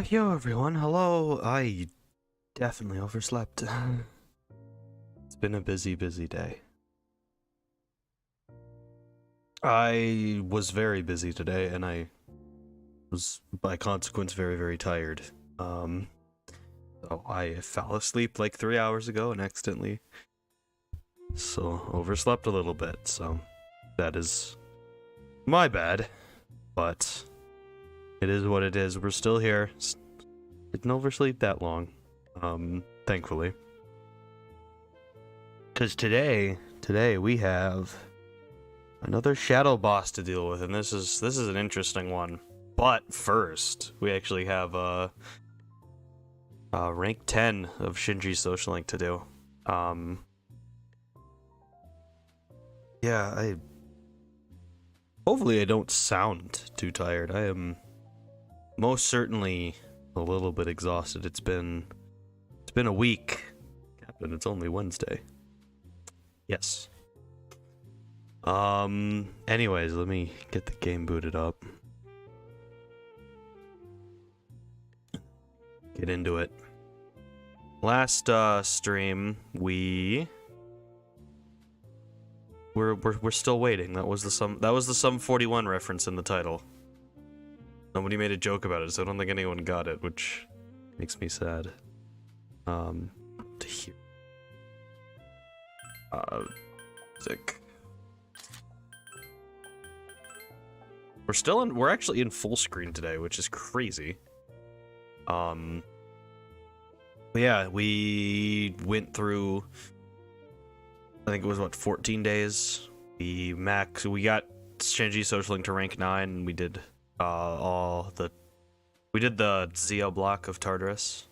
Yo everyone, hello. I definitely overslept. It's been a busy day. I was very busy today, and I was, by consequence, very tired. So I fell asleep like 3 hours ago and accidentally, so overslept a little bit, so that is my bad, but it is what it is. We're still here. Didn't oversleep that long, thankfully. Because today we have another shadow boss to deal with, and this is an interesting one. But first, we actually have rank 10 of Shinji's Social Link to do. Yeah, hopefully I don't sound too tired. I am most certainly a little bit exhausted. It's been a week. Captain, it's only Wednesday. Yes. Anyways, let me get the game booted up. Get into it. Last stream we're still waiting. That was the Sum 41 reference in the title. Nobody made a joke about it, so I don't think anyone got it, which makes me sad. To hear. Sick. We're actually in full screen today, which is crazy. But yeah, we went through, I think it was what, 14 days. We got Shinji Social Link to rank 9, and we did we did the Zeo block of Tartarus.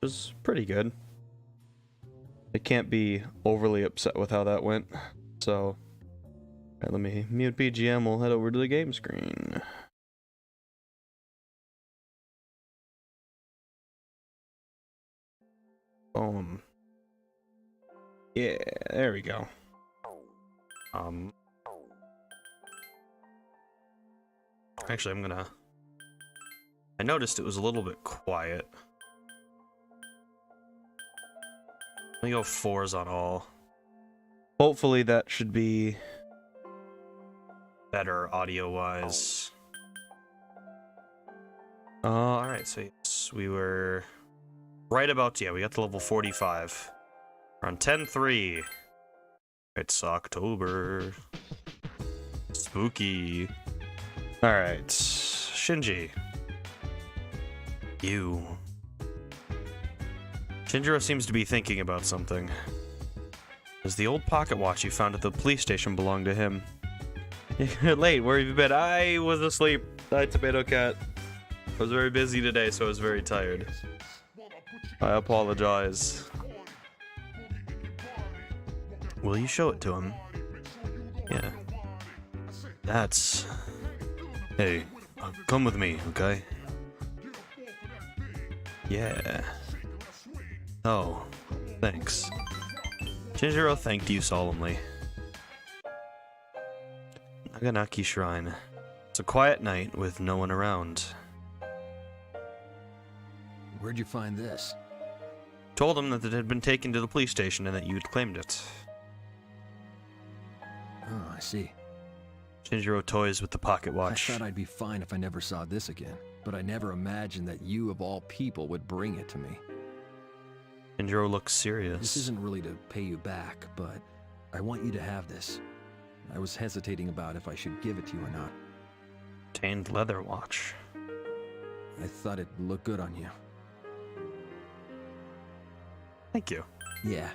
It was pretty good. I can't be overly upset with how that went. So, alright, let me mute BGM. We'll head over to the game screen. Boom. Yeah, there we go. Actually, I noticed it was a little bit quiet. Let me go 4s on all. Hopefully that should be better audio-wise. Alright, so yes, we were right about, yeah, we got to level 45. We're on 10-3. It's October. Spooky. Alright, Shinji. Shinjiro seems to be thinking about something. Does the old pocket watch you found at the police station belong to him? You're late, where have you been? I was asleep. Hi, Tomato Cat. I was very busy today, so I was very tired. I apologize. Will you show it to him? Yeah. Hey, come with me, okay? Yeah. Oh, thanks. Shinjiro thanked you solemnly. Naganaki Shrine. It's a quiet night with no one around. Where'd you find this? Told him that it had been taken to the police station and that you had claimed it. Oh, I see. Shinjiro toys with the pocket watch. I thought I'd be fine if I never saw this again, but I never imagined that you, of all people, would bring it to me. Shinjiro looks serious. This isn't really to pay you back, but I want you to have this. I was hesitating about if I should give it to you or not. Tained leather watch. I thought it'd look good on you. Thank you. Yeah.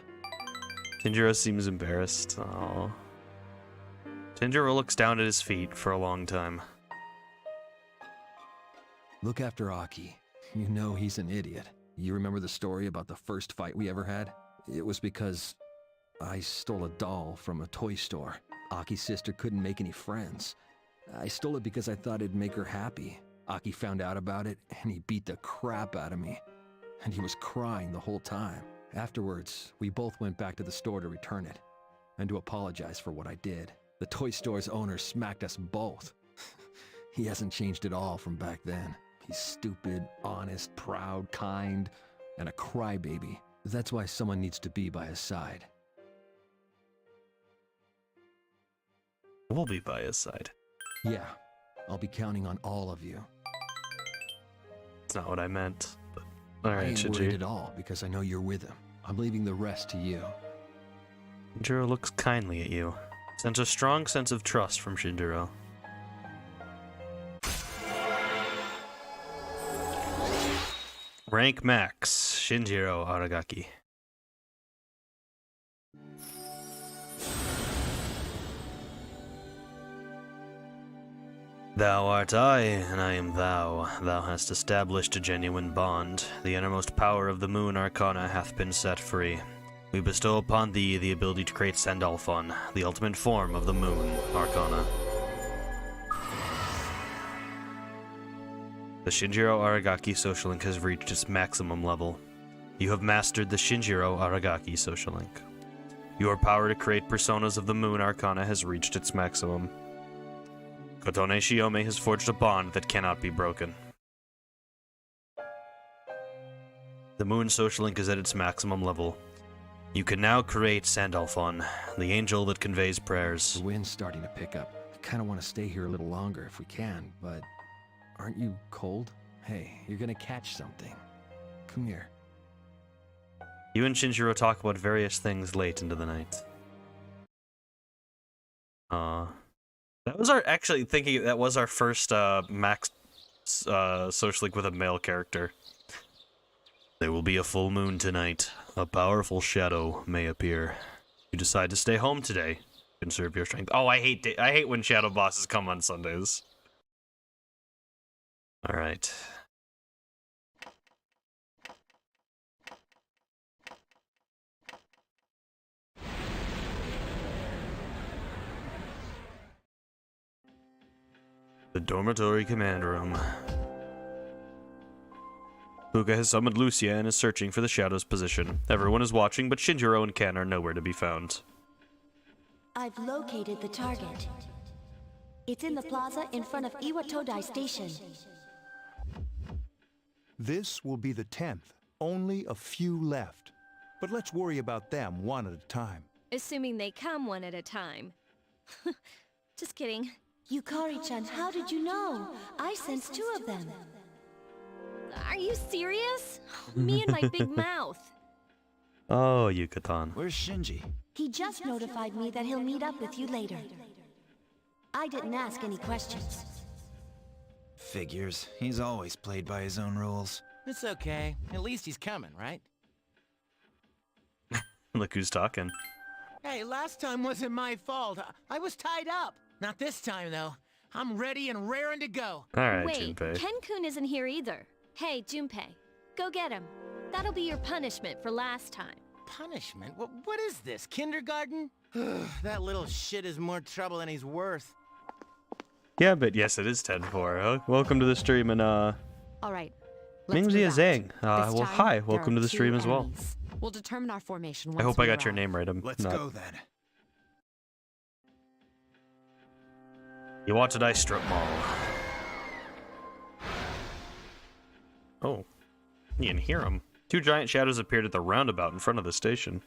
Shinjiro seems embarrassed. Aww. Shinjiro looks down at his feet for a long time. Look after Aki. You know he's an idiot. You remember the story about the first fight we ever had? It was because I stole a doll from a toy store. Aki's sister couldn't make any friends. I stole it because I thought it'd make her happy. Aki found out about it, and he beat the crap out of me. And he was crying the whole time. Afterwards, we both went back to the store to return it, and to apologize for what I did. The toy store's owner smacked us both. He hasn't changed at all from back then. He's stupid, honest, proud, kind, and a crybaby. That's why someone needs to be by his side. We'll be by his side. Yeah, I'll be counting on all of you. That's not what I meant. But... All I right, ain't worried Shinji. at all because I know you're with him. I'm leaving the rest to you. Shinjiro looks kindly at you. Sends a strong sense of trust from Shinjiro. Rank max, Shinjiro Aragaki. Thou art I, and I am thou. Thou hast established a genuine bond. The innermost power of the moon arcana hath been set free. We bestow upon thee the ability to create Sandalphon, the ultimate form of the moon arcana. The Shinjiro Aragaki social link has reached its maximum level. You have mastered the Shinjiro Aragaki social link. Your power to create personas of the moon arcana has reached its maximum. Kotone Shiome has forged a bond that cannot be broken. The moon social link is at its maximum level. You can now create Sandalphon, the angel that conveys prayers. The wind's starting to pick up. I kind of want to stay here a little longer if we can, but aren't you cold? Hey, you're gonna catch something. Come here. You and Shinjiro talk about various things late into the night. That was our, actually thinking that was our first max social link with a male character. There will be a full moon tonight. A powerful shadow may appear. You decide to stay home today. Conserve your strength. Oh, I hate when shadow bosses come on Sundays. All right. The dormitory command room. Fuka has summoned Lucia and is searching for the Shadow's position. Everyone is watching, but Shinjiro and Ken are nowhere to be found. I've located the target. It's in the plaza in front of Iwatodai Station. This will be the 10th. Only a few left. But let's worry about them one at a time. Assuming they come one at a time. Just kidding. Yukari-chan, how did you know? I sensed 2 of them. Are you serious? Me and my big mouth. Oh, Yuka-tan. Where's Shinji? He just notified me that he'll meet up with you later. I didn't ask any questions. Figures. He's always played by his own rules. It's okay. At least he's coming, right? Look who's talking. Hey, last time wasn't my fault. I was tied up. Not this time, though. I'm ready and raring to go. Alright, Wait, Junpei. Ken-kun isn't here either. Hey, Junpei, go get him. That'll be your punishment for last time. Punishment? What is this, kindergarten? That little shit is more trouble than he's worth. Yeah, but yes, it is 10-4. Welcome to the stream, and All right. Mingzia Zhang. This Well, time, hi, there welcome are to the 2 stream as well. enemies. We'll determine our formation I once hope I we got your arrive. name right. I'm Let's not. go then. Iwatodai Strip Mall. Oh, you can hear them. 2 giant shadows appeared at the roundabout in front of the station.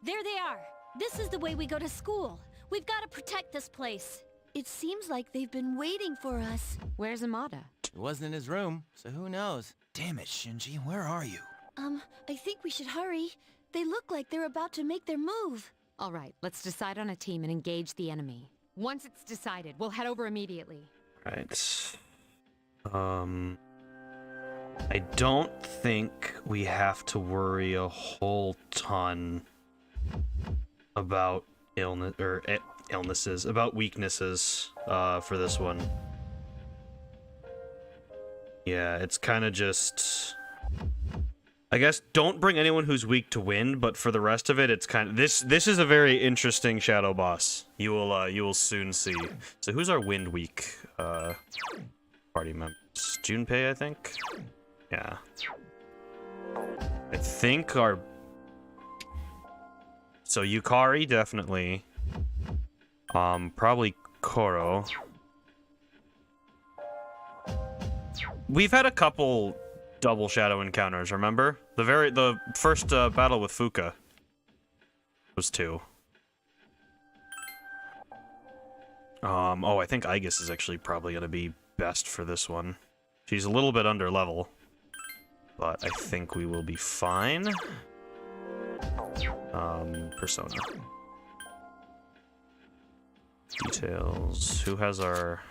There they are. This is the way we go to school. We've got to protect this place. It seems like they've been waiting for us. Where's Amada? It wasn't in his room, so who knows? Damn it, Shinji, where are you? I think we should hurry. They look like they're about to make their move. All right, let's decide on a team and engage the enemy. Once it's decided, we'll head over immediately. Right. I don't think we have to worry a whole ton about illnesses, about weaknesses, for this one. Yeah, it's kind of just, I guess, don't bring anyone who's weak to wind, but for the rest of it, it's kind of, this is a very interesting shadow boss. You will soon see. So who's our wind weak party members? Junpei, I think. Yeah. I think our, so Yukari definitely. Probably Koro. we've had a couple double shadow encounters, remember? The first battle with Fuka was 2. Oh, I think Aegis is actually probably gonna be best for this one. She's a little bit under level, but I think we will be fine. Persona. Details. Who has our...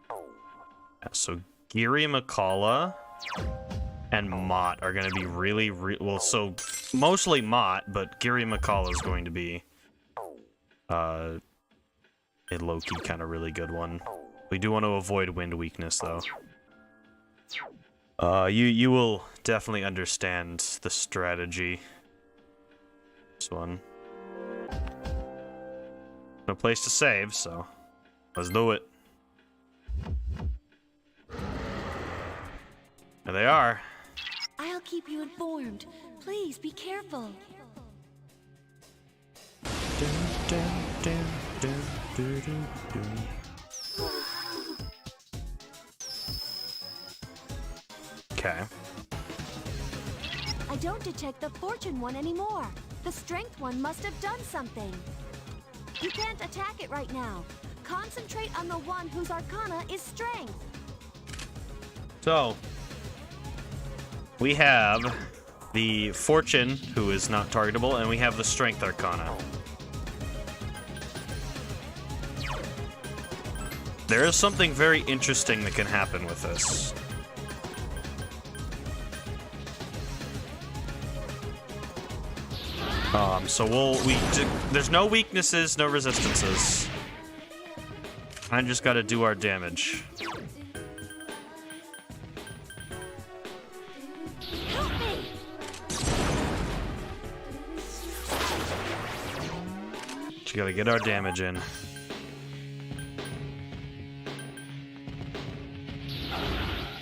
Yeah, so Giri Makala and Mott are going to be really, well, so mostly Mott, but Giri Makala is going to be a low-key kind of really good one. We do want to avoid wind weakness, though. You will definitely understand the strategy. This one. No place to save, so let's do it. There they are. I'll keep you informed. Please be careful. Okay. I don't detect the fortune one anymore. The strength one must have done something. You can't attack it right now. Concentrate on the one whose arcana is strength. So, we have the Fortune, who is not targetable, and we have the Strength Arcana. There is something very interesting that can happen with this. So there's no weaknesses, no resistances. I just gotta do our damage. Just gotta get our damage in.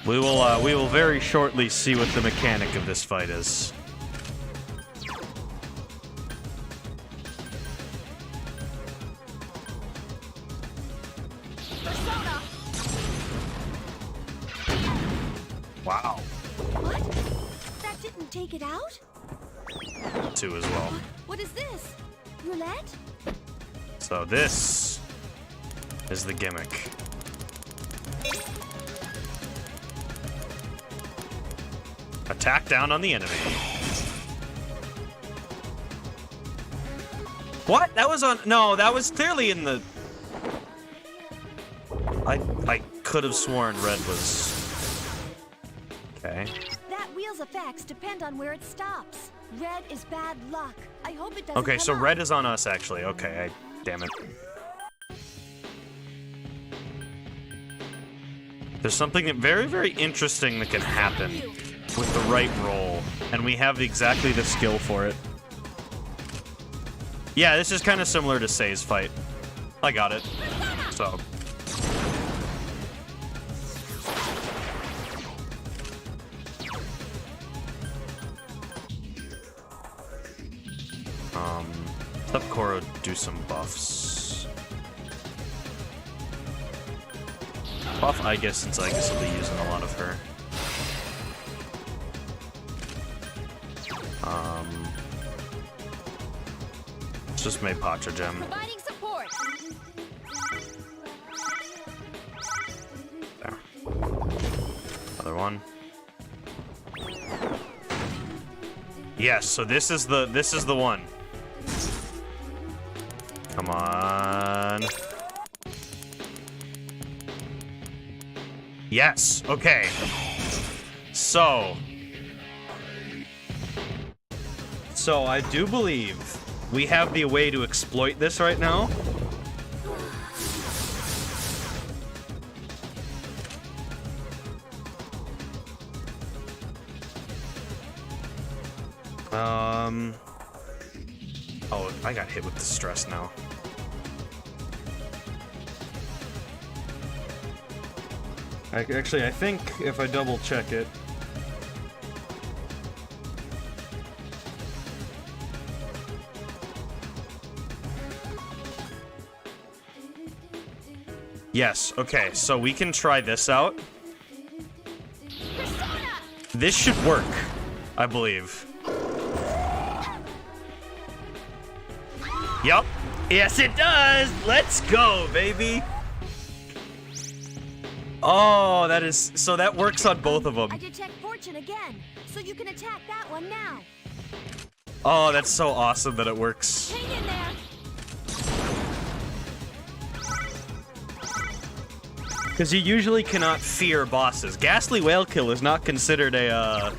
We will very shortly see what the mechanic of this fight is. Wow. What? That didn't take it out? 2 as well. What is this? Roulette? So this is the gimmick. Attack down on the enemy. What? That was on... No, that was clearly in the... I could have sworn red was... Okay. That wheel's effects depend on where it stops. Red is bad luck. I hope it doesn't Okay, so come up. red is on us, actually. Okay, damn it. There's something very, very interesting that can happen with the right roll, and we have exactly the skill for it. Yeah, this is kind of similar to Sei's fight. I got it. So... let Koro do some buffs. Buff Aegis, since Aegis will be using a lot of her. Let's just make Pacha Gem. Providing support. There. Another one. Yes, so this is the one. Come on. Yes, okay. So I do believe we have the way to exploit this right now. Oh, I got hit with the stress now. Actually, I think if I double check it... Yes, okay, so we can try this out. this should work, I believe. Yup. Yes, it does. Let's go, baby. Oh, that is... So that works on both of them. I detect fortune again, so you can attack that one now. Oh, that's so awesome that it works. Hang in there. Because you usually cannot fear bosses. Ghastly Whale Kill is not considered a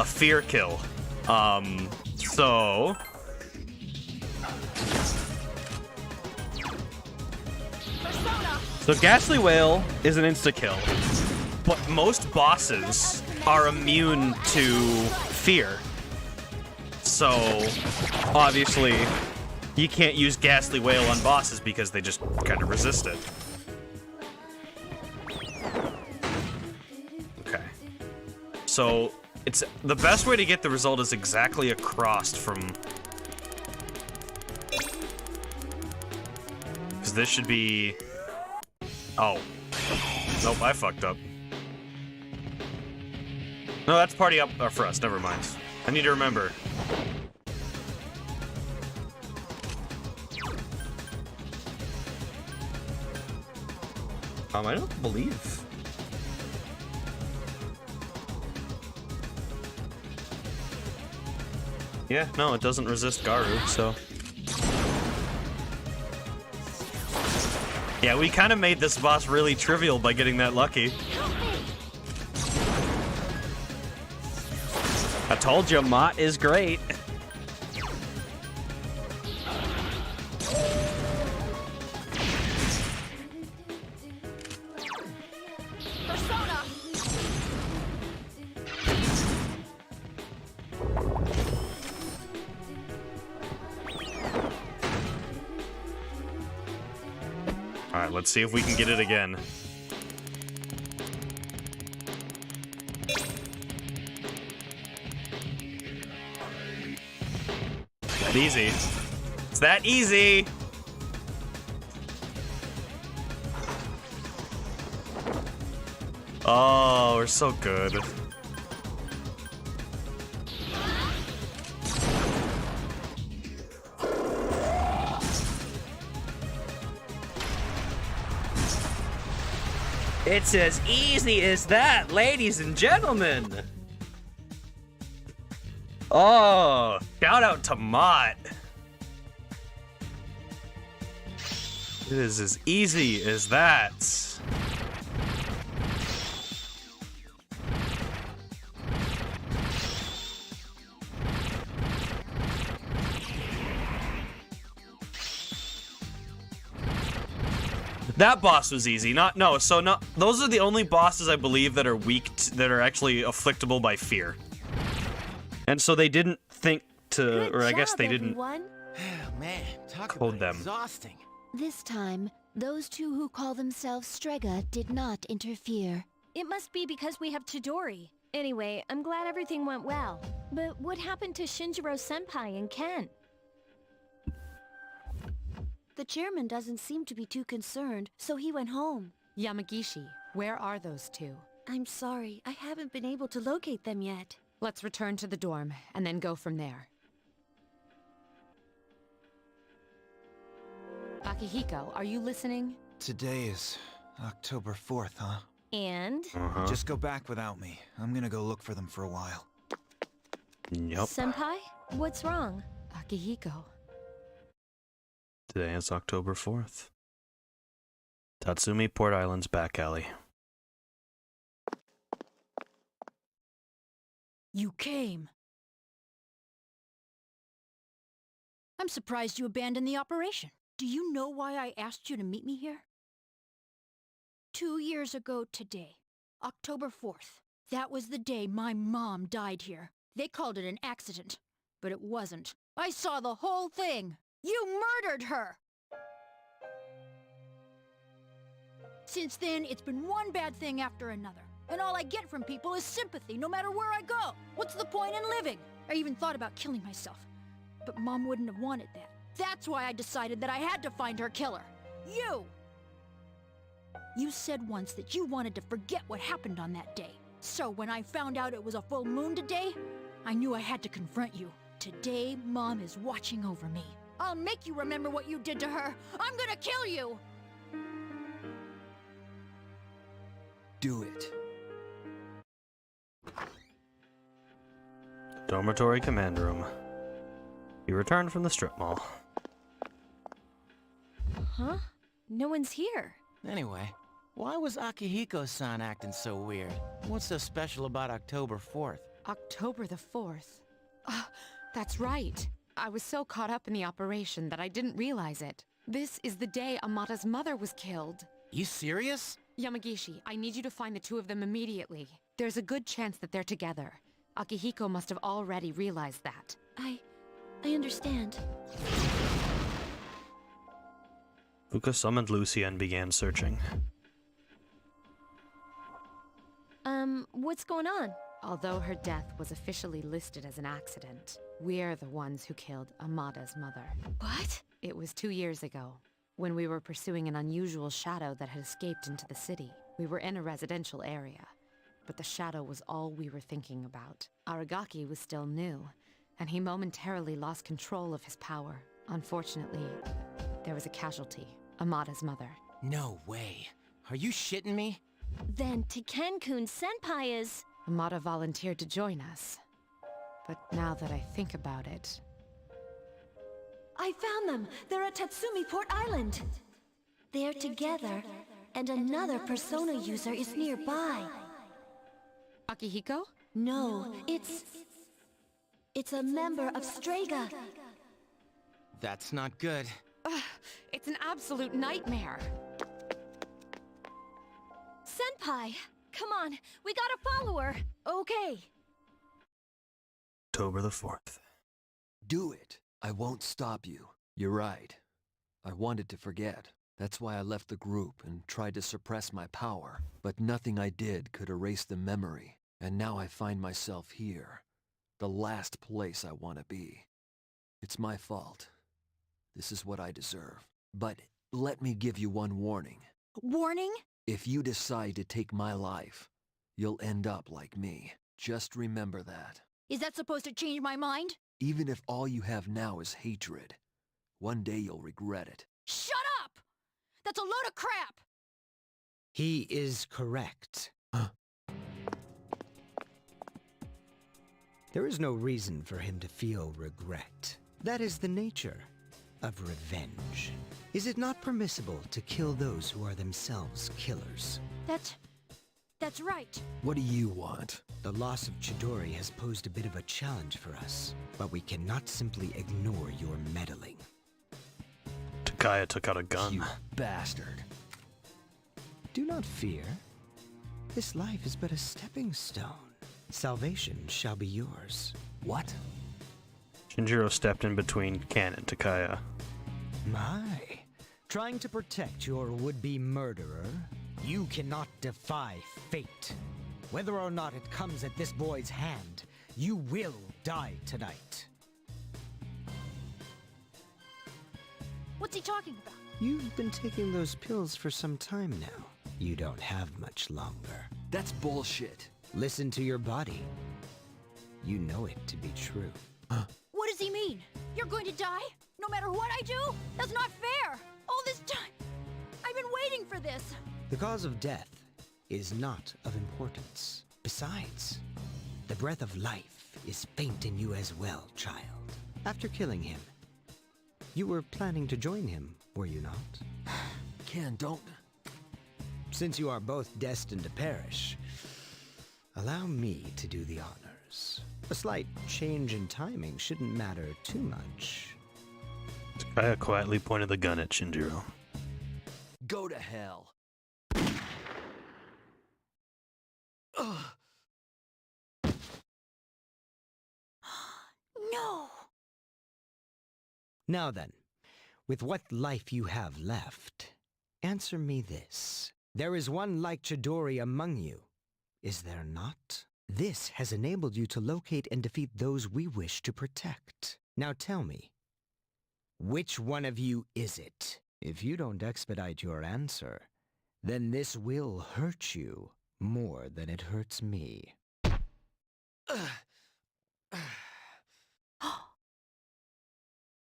fear kill. So... So Ghastly Whale is an insta-kill, but most bosses are immune to fear. So, obviously, you can't use Ghastly Whale on bosses because they just kind of resist it. Okay. So, it's the best way to get the result is exactly across from... Because this should be... Oh. Nope, I fucked up. No, that's party up for us. Never mind. I need to remember. I don't believe. Yeah, no, it doesn't resist Garu, so... Yeah, we kind of made this boss really trivial by getting that lucky. I told you, Mott is great. Alright, let's see if we can get it again. Easy. It's that easy! Oh, we're so good. It's as easy as that, ladies and gentlemen. Oh, shout out to Mott. It is as easy as that. That boss was easy. Those are the only bosses I believe that are that are actually afflictable by fear. And so they didn't think to, or I guess they didn't Man, talk code about them. exhausting. This time, those two who call themselves Strega did not interfere. It must be because we have Chidori. Anyway, I'm glad everything went well. But what happened to Shinjiro-senpai and Ken? The chairman doesn't seem to be too concerned, so he went home. Yamagishi, where are those two? I'm sorry, I haven't been able to locate them yet. Let's return to the dorm, and then go from there. Akihiko, are you listening? Today is October 4th, huh? And? Just go back without me. I'm gonna go look for them for a while. Yep. Senpai? What's wrong? Akihiko. Today is October 4th. Tatsumi Port Island's back alley. You came. I'm surprised you abandoned the operation. Do you know why I asked you to meet me here? 2 years ago today, October 4th. That was the day my mom died here. They called it an accident, but it wasn't. I saw the whole thing. You murdered her! Since then, it's been one bad thing after another. And all I get from people is sympathy, no matter where I go. What's the point in living? I even thought about killing myself. But Mom wouldn't have wanted that. That's why I decided that I had to find her killer. You! You said once that you wanted to forget what happened on that day. So when I found out it was a full moon today, I knew I had to confront you. Today, Mom is watching over me. I'll make you remember what you did to her. I'm gonna kill you! Do it. Dormitory command room. You returned from the strip mall. Huh? No one's here. Anyway, why was Akihiko-san acting so weird? What's so special about October 4th? October the 4th. That's right. I was so caught up in the operation that I didn't realize it. This is the day Amata's mother was killed. You serious? Yamagishi, I need you to find the two of them immediately. There's a good chance that they're together. Akihiko must have already realized that. I understand. Fuka summoned Lucia and began searching. What's going on? Although her death was officially listed as an accident, we're the ones who killed Amata's mother. What? It was 2 years ago, when we were pursuing an unusual shadow that had escaped into the city. We were in a residential area, but the shadow was all we were thinking about. Aragaki was still new, and he momentarily lost control of his power. Unfortunately, there was a casualty, Amata's mother. No way. Are you shitting me? Then Tekken-kun Senpai is... Amata volunteered to join us. But now that I think about it... I found them! They're at Tatsumi Port Island! They're together, and another Persona user is nearby. Akihiko? No, it's a member of Strega. That's not good. It's an absolute nightmare. Senpai! Come on, we gotta follow her! Okay. October the 4th. Do it. I won't stop you. You're right. I wanted to forget. That's why I left the group and tried to suppress my power. But nothing I did could erase the memory. And now I find myself here. The last place I want to be. It's my fault. This is what I deserve. But let me give you one warning. Warning? If you decide to take my life, you'll end up like me. Just remember that. Is that supposed to change my mind? Even if all you have now is hatred, one day you'll regret it. Shut up! That's a load of crap! He is correct. There is no reason for him to feel regret. That is the nature of revenge. Is it not permissible to kill those who are themselves killers? That's right. What do you want? The loss of Chidori has posed a bit of a challenge for us, but we cannot simply ignore your meddling. Takaya took out a gun. You bastard. Do not fear. This life is but a stepping stone. Salvation shall be yours. What? Shinjiro stepped in between Ken and Takaya. My. Trying to protect your would-be murderer, you cannot defy fate. Whether or not it comes at this boy's hand, you will die tonight. What's he talking about? You've been taking those pills for some time now. You don't have much longer. That's bullshit. Listen to your body. You know it to be true. What does he mean? You're going to die? No matter what I do? That's not fair! All this time! I've been waiting for this! The cause of death is not of importance. Besides, the breath of life is faint in you as well, child. After killing him, you were planning to join him, were you not? Ken, don't... Since you are both destined to perish, allow me to do the honors. A slight change in timing shouldn't matter too much. Takaya quietly pointed the gun at Shinjiro. Go to hell. No! Now then, with what life you have left, answer me this. There is one like Chidori among you, is there not? This has enabled you to locate and defeat those we wish to protect. Now tell me, which one of you is it? If you don't expedite your answer, then this will hurt you more than it hurts me.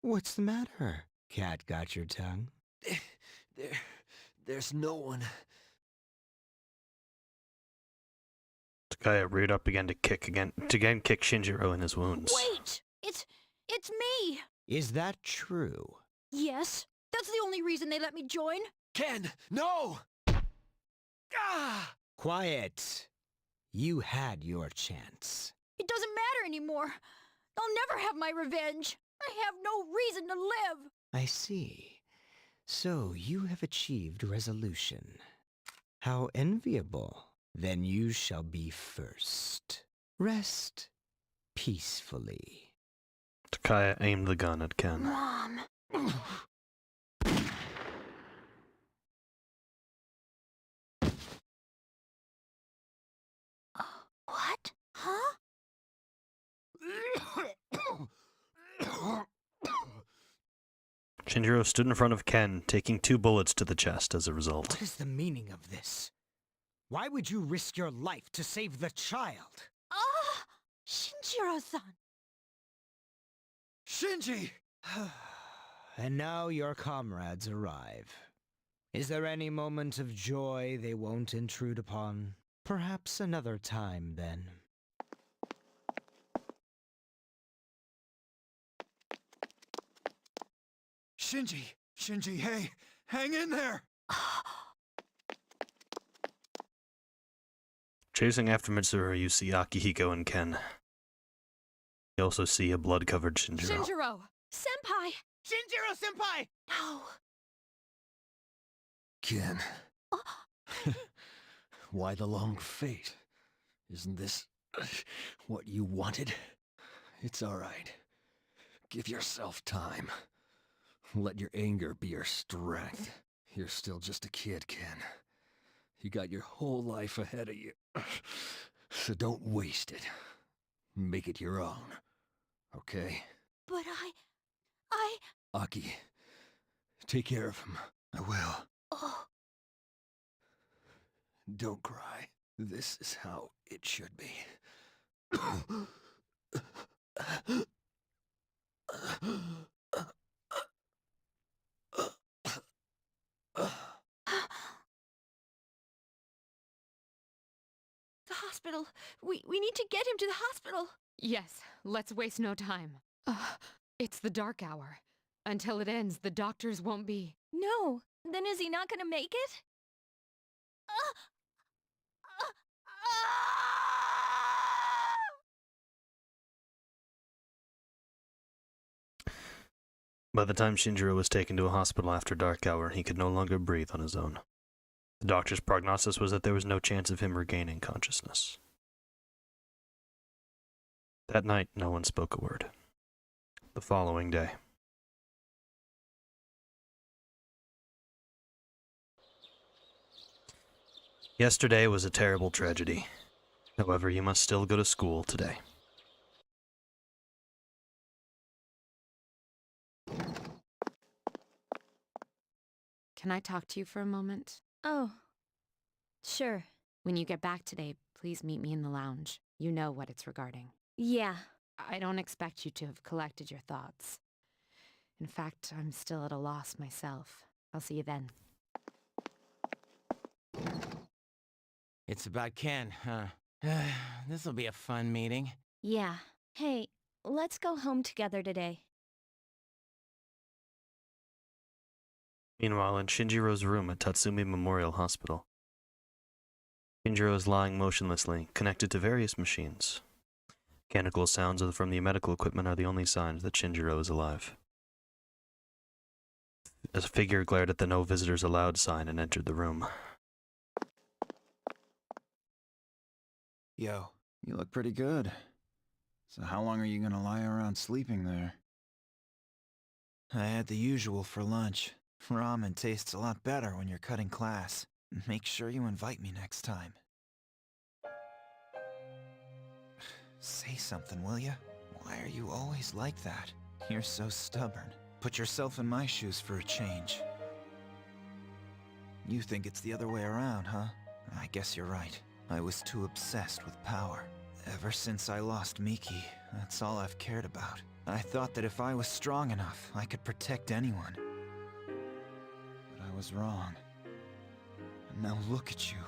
What's the matter? Cat got your tongue? There's no one. Takaya reared up again to kick Shinjiro in his wounds. Wait! It's me! Is that true? Yes, that's the only reason they let me join. Ken, no! Ah! Quiet! You had your chance. It doesn't matter anymore. I'll never have my revenge. I have no reason to live. I see. So you have achieved resolution. How enviable. Then you shall be first. Rest peacefully. Takaya aimed the gun at Ken. Mom. What? Huh? Shinjiro stood in front of Ken, taking 2 bullets to the chest as a result. What is the meaning of this? Why would you risk your life to save the child? Ah! Shinjiro-san! Shinji! And now your comrades arrive. Is there any moment of joy they won't intrude upon? Perhaps another time, then. Shinji, hey, hang in there! Chasing after Mitsuru, you see Akihiko and Ken. You also see a blood-covered Shinjiro. Shinjiro! Senpai! Shinjiro-senpai! No! Ken. Why the long fate? Isn't this what you wanted? It's alright. Give yourself time. Let your anger be your strength. You're still just a kid, Ken. You got your whole life ahead of you. So don't waste it. Make it your own. Okay? But Aki, take care of him. I will. Oh. Don't cry. This is how it should be. The hospital. We need to get him to the hospital. Yes, let's waste no time. It's the dark hour. Until it ends, the doctors won't be. No, then is he not gonna make it? By the time Shinjiro was taken to a hospital after dark hour, he could no longer breathe on his own. The doctor's prognosis was that there was no chance of him regaining consciousness. That night, no one spoke a word. The following day. Yesterday was a terrible tragedy. However, you must still go to school today. Can I talk to you for a moment? Oh, sure. When you get back today, please meet me in the lounge. You know what it's regarding. Yeah. I don't expect you to have collected your thoughts. In fact, I'm still at a loss myself. I'll see you then. It's about Ken, huh? This'll be a fun meeting. Yeah. Hey, let's go home together today. Meanwhile, in Shinjiro's room at Tatsumi Memorial Hospital, Shinjiro is lying motionlessly, connected to various machines. Mechanical sounds from the medical equipment are the only signs that Shinjiro is alive. A figure glared at the "No Visitors Allowed" sign and entered the room. Yo, you look pretty good. So how long are you gonna lie around sleeping there? I had the usual for lunch. Ramen tastes a lot better when you're cutting class. Make sure you invite me next time. Say something, will ya? Why are you always like that? You're so stubborn. Put yourself in my shoes for a change. You think it's the other way around, huh? I guess you're right. I was too obsessed with power. Ever since I lost Miki, that's all I've cared about. I thought that if I was strong enough, I could protect anyone. But I was wrong. And now look at you.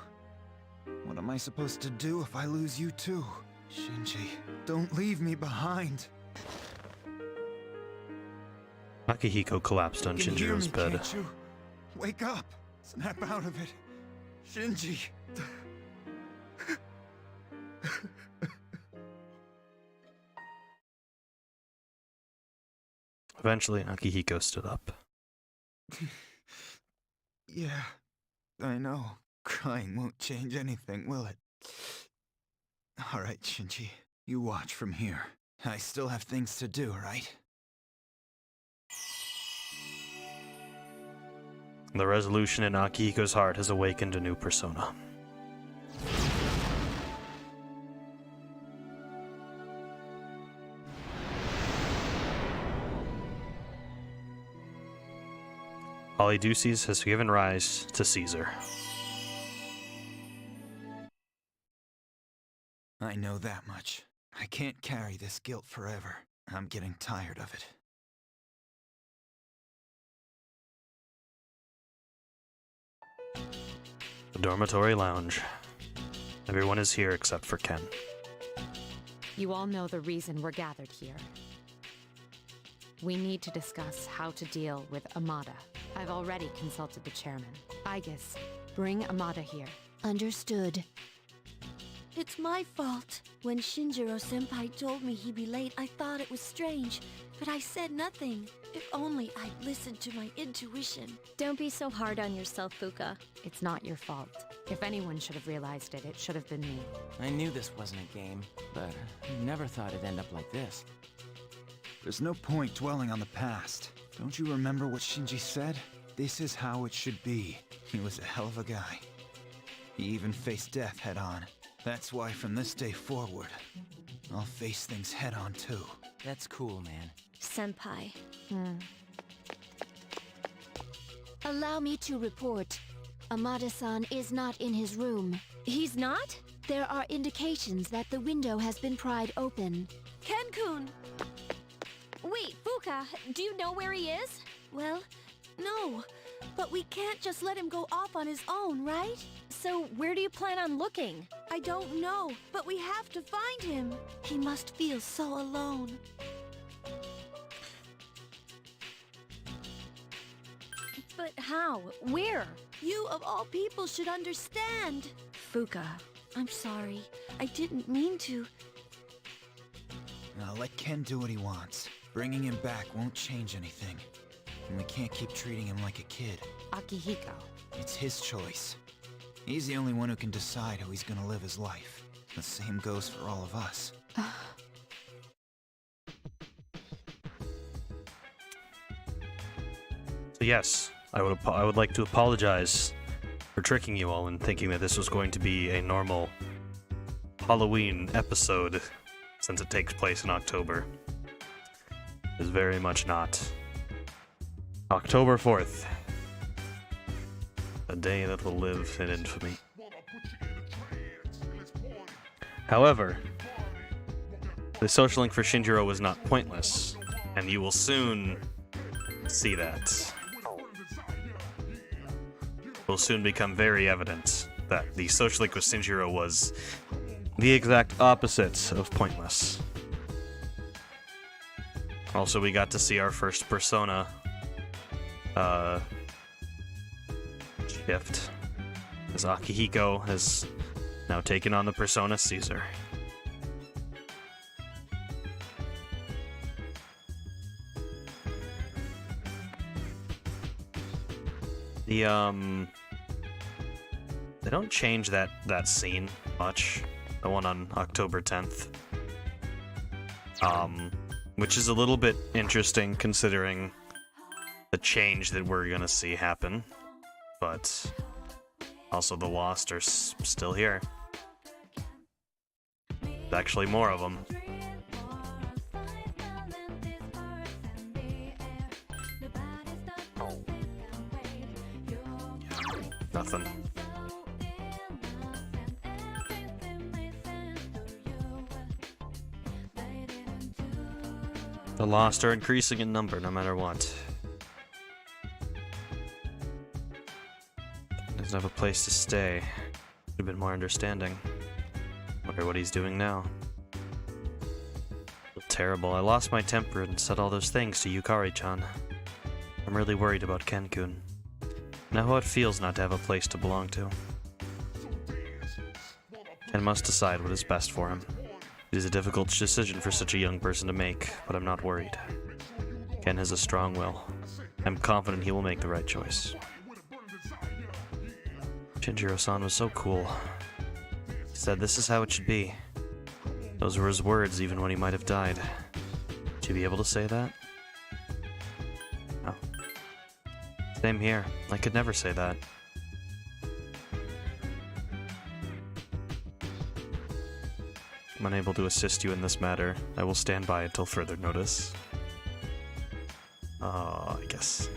What am I supposed to do if I lose you too? Shinji, don't leave me behind. Akihiko collapsed on You can hear Shinjiro's me, bed. can't you? Wake up! Snap out of it! Shinji! Eventually, Akihiko stood up. Yeah, I know. Crying won't change anything, will it? Alright, Shinji. You watch from here. I still have things to do, right? The resolution in Akihiko's heart has awakened a new persona. Polydeuces has given rise to Caesar. I know that much. I can't carry this guilt forever. I'm getting tired of it. The dormitory lounge. Everyone is here except for Ken. You all know the reason we're gathered here. We need to discuss how to deal with Amada. I've already consulted the chairman. Aegis, bring Amada here. Understood. It's my fault. When Shinjiro-senpai told me he'd be late, I thought it was strange, but I said nothing. If only I'd listened to my intuition. Don't be so hard on yourself, Fuka. It's not your fault. If anyone should have realized it, it should have been me. I knew this wasn't a game, but I never thought it'd end up like this. There's no point dwelling on the past. Don't you remember what Shinji said? This is how it should be. He was a hell of a guy. He even faced death head-on. That's why from this day forward, I'll face things head-on too. That's cool, man. Senpai. Allow me to report. Amada-san is not in his room. He's not? There are indications that the window has been pried open. Ken-kun! Wait, Fuka, do you know where he is? Well, no. But we can't just let him go off on his own, right? So where do you plan on looking? I don't know, but we have to find him. He must feel so alone. But how? Where? You of all people should understand. Fuka. I'm sorry. I didn't mean to. Now let Ken do what he wants. Bringing him back won't change anything. And we can't keep treating him like a kid. Akihiko. It's his choice. He's the only one who can decide how he's gonna live his life. The same goes for all of us. So yes, I would like to apologize for tricking you all and thinking that this was going to be a normal Halloween episode, since it takes place in October. It is very much not. October 4th. A day that will live in infamy. However, the social link for Shinjiro was not pointless, and you will soon see that. It will soon become very evident that the social link with Shinjiro was the exact opposite of pointless. Also, we got to see our first persona shift, as Akihiko has now taken on the persona Caesar. They don't change that scene much, the one on October 10th. Which is a little bit interesting considering the change that we're gonna see happen. But also the Lost are still here. There's actually more of them. Nothing. The lost are increasing in number no matter what. Doesn't have a place to stay. Should have been more understanding. Wonder what he's doing now. Feel terrible. I lost my temper and said all those things to Yukari-chan. I'm really worried about Ken-kun. Now how it feels not to have a place to belong to. Ken must decide what is best for him. It is a difficult decision for such a young person to make, but I'm not worried. Ken has a strong will. I'm confident he will make the right choice. Shinjiro-san was so cool. He said this is how it should be. Those were his words even when he might have died. Would you be able to say that? No. Same here. I could never say that. I'm unable to assist you in this matter. I will stand by until further notice. I guess.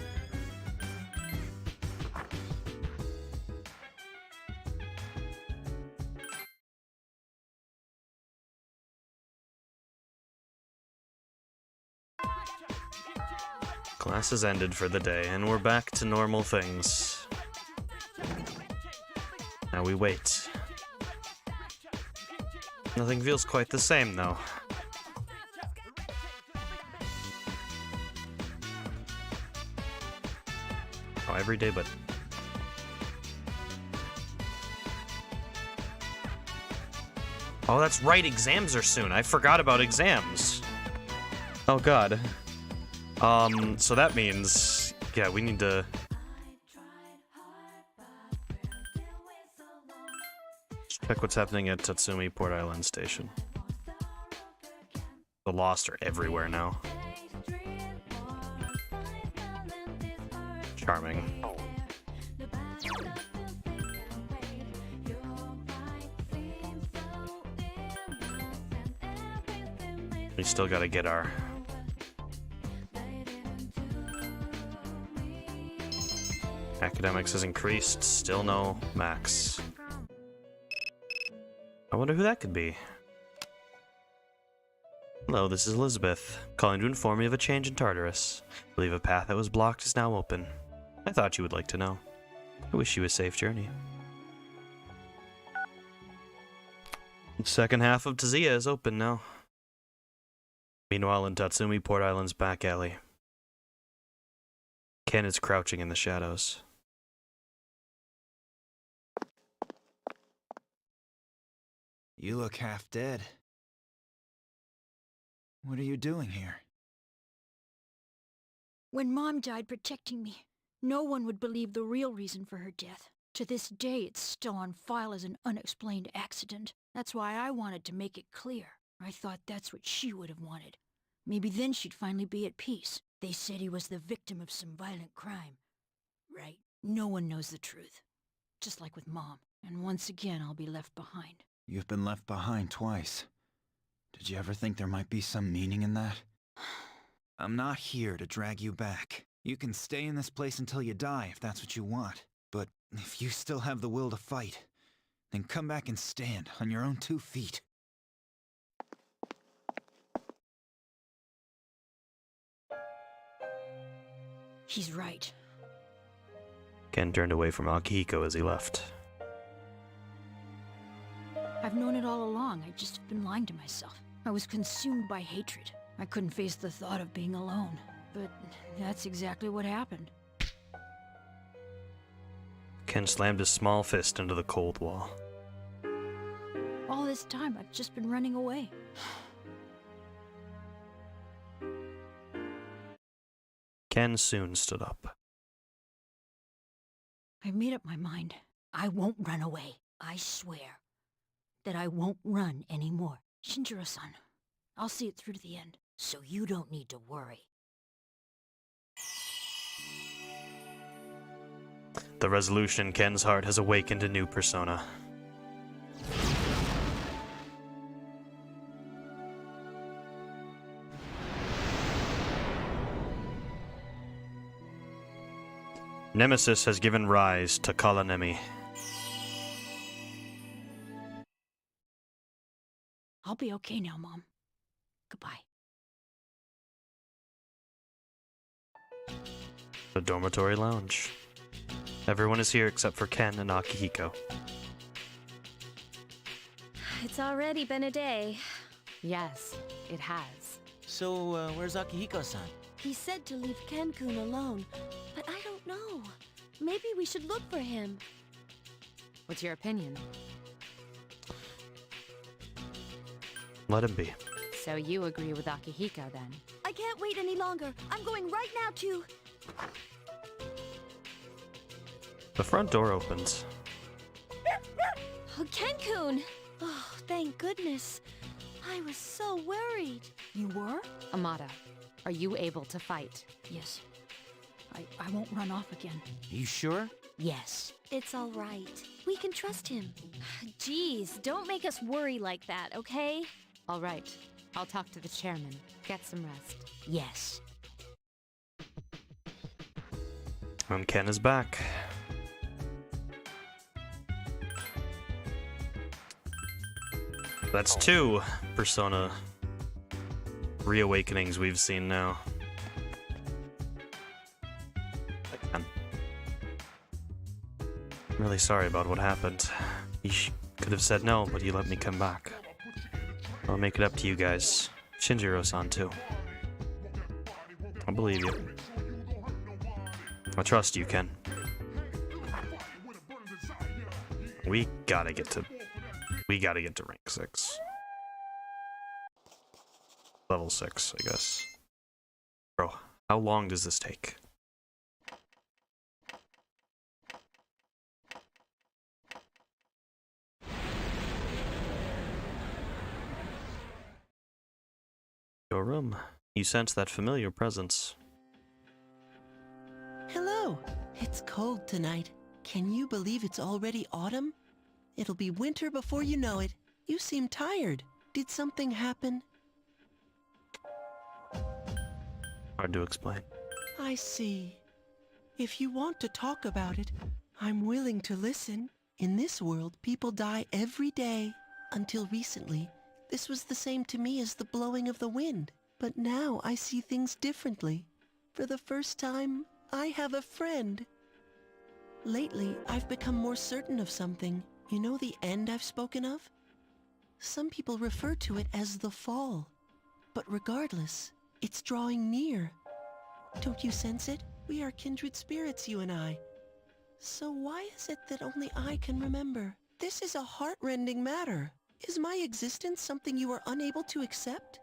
Class has ended for the day, and we're back to normal things. Now we wait. Nothing feels quite the same, though. Oh, every day, but... Oh, that's right, exams are soon. I forgot about exams. Oh, God. So that means... Yeah, we need to... Check what's happening at Tatsumi Port Island Station. The Lost are everywhere now. Charming. We still gotta get our... Academics has increased, still no max. I wonder who that could be. Hello, this is Elizabeth, calling to inform you of a change in Tartarus. I believe a path that was blocked is now open. I thought you would like to know. I wish you a safe journey. The second half of Tazuya is open now. Meanwhile, in Tatsumi Port Island's back alley, Ken is crouching in the shadows. You look half dead. What are you doing here? When Mom died protecting me, no one would believe the real reason for her death. To this day, it's still on file as an unexplained accident. That's why I wanted to make it clear. I thought that's what she would have wanted. Maybe then she'd finally be at peace. They said he was the victim of some violent crime. Right. No one knows the truth. Just like with Mom. And once again, I'll be left behind. You've been left behind twice. Did you ever think there might be some meaning in that? I'm not here to drag you back. You can stay in this place until you die if that's what you want. But if you still have the will to fight, then come back and stand on your own 2 feet. He's right. Ken turned away from Akihiko as he left. I've known it all along. I just have been lying to myself. I was consumed by hatred. I couldn't face the thought of being alone. But that's exactly what happened. Ken slammed his small fist into the cold wall. All this time, I've just been running away. Ken soon stood up. I've made up my mind. I won't run away. I swear that I won't run anymore. Shinjiro-san, I'll see it through to the end, so you don't need to worry. The resolution in Ken's heart has awakened a new persona. Nemesis has given rise to Kalanemi. I'll be okay now, Mom. Goodbye. The dormitory lounge. Everyone is here except for Ken and Akihiko. It's already been a day. Yes, it has. So, where's Akihiko-san? He said to leave Ken-kun alone, but I don't know. Maybe we should look for him. What's your opinion? Let him be. So you agree with Akihiko then? I can't wait any longer. I'm going right now to... The front door opens. Oh, Ken-kun! Oh, thank goodness. I was so worried. You were? Amada, are you able to fight? Yes. I won't run off again. You sure? Yes. It's all right. We can trust him. Jeez, don't make us worry like that, okay? All right, I'll talk to the chairman. Get some rest. Yes. And Ken is back. That's 2 Persona reawakenings we've seen now. I'm really sorry about what happened. You could have said no, but you let me come back. I'll make it up to you guys. Shinjiro-san too. I believe you. I trust you, Ken. We gotta get to rank 6. Level 6, I guess. Bro, how long does this take? Your room. You sense that familiar presence. Hello. It's cold tonight. Can you believe it's already autumn? It'll be winter before you know it. You seem tired. Did something happen? Hard to explain. I see. If you want to talk about it, I'm willing to listen. In this world, people die every day. Until recently, this was the same to me as the blowing of the wind. But now I see things differently. For the first time, I have a friend. Lately, I've become more certain of something. You know the end I've spoken of? Some people refer to it as the fall. But regardless, it's drawing near. Don't you sense it? We are kindred spirits, you and I. So why is it that only I can remember? This is a heart-rending matter. Is my existence something you are unable to accept?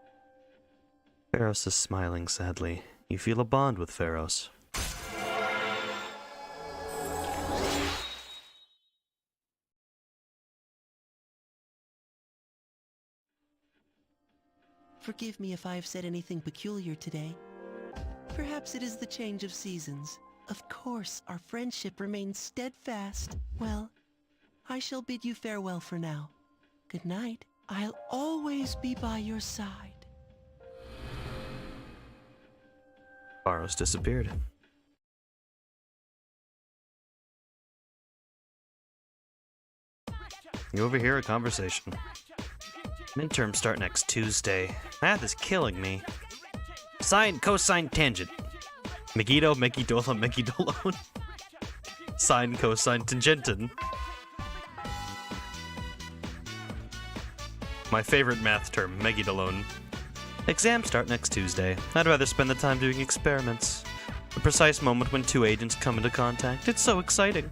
Pharos is smiling sadly. You feel a bond with Pharos. Forgive me if I have said anything peculiar today. Perhaps it is the change of seasons. Of course, our friendship remains steadfast. Well, I shall bid you farewell for now. Good night. I'll always be by your side. Pharos disappeared. You overhear a conversation. Midterms start next Tuesday. Math is killing me. Sine, cosine, tangent. Megiddo, Megidola, Megidolone. Sine, cosine, tangentin. My favorite math term, Megidolone. Exams start next Tuesday. I'd rather spend the time doing experiments. The precise moment when 2 agents come into contact. It's so exciting.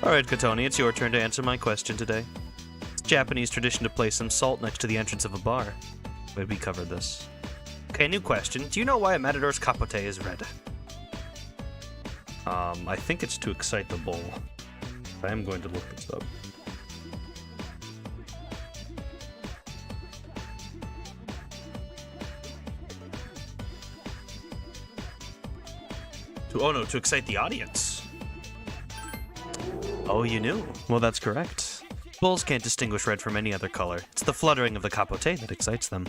Alright, Katoni, it's your turn to answer my question today. It's Japanese tradition to place some salt next to the entrance of a bar. Wait, we covered this. Okay, new question. Do you know why a matador's capote is red? I think it's to excite the bull. I am going to look this up. To excite the audience. Oh, you knew? Well, that's correct. Bulls can't distinguish red from any other color. It's the fluttering of the capote that excites them.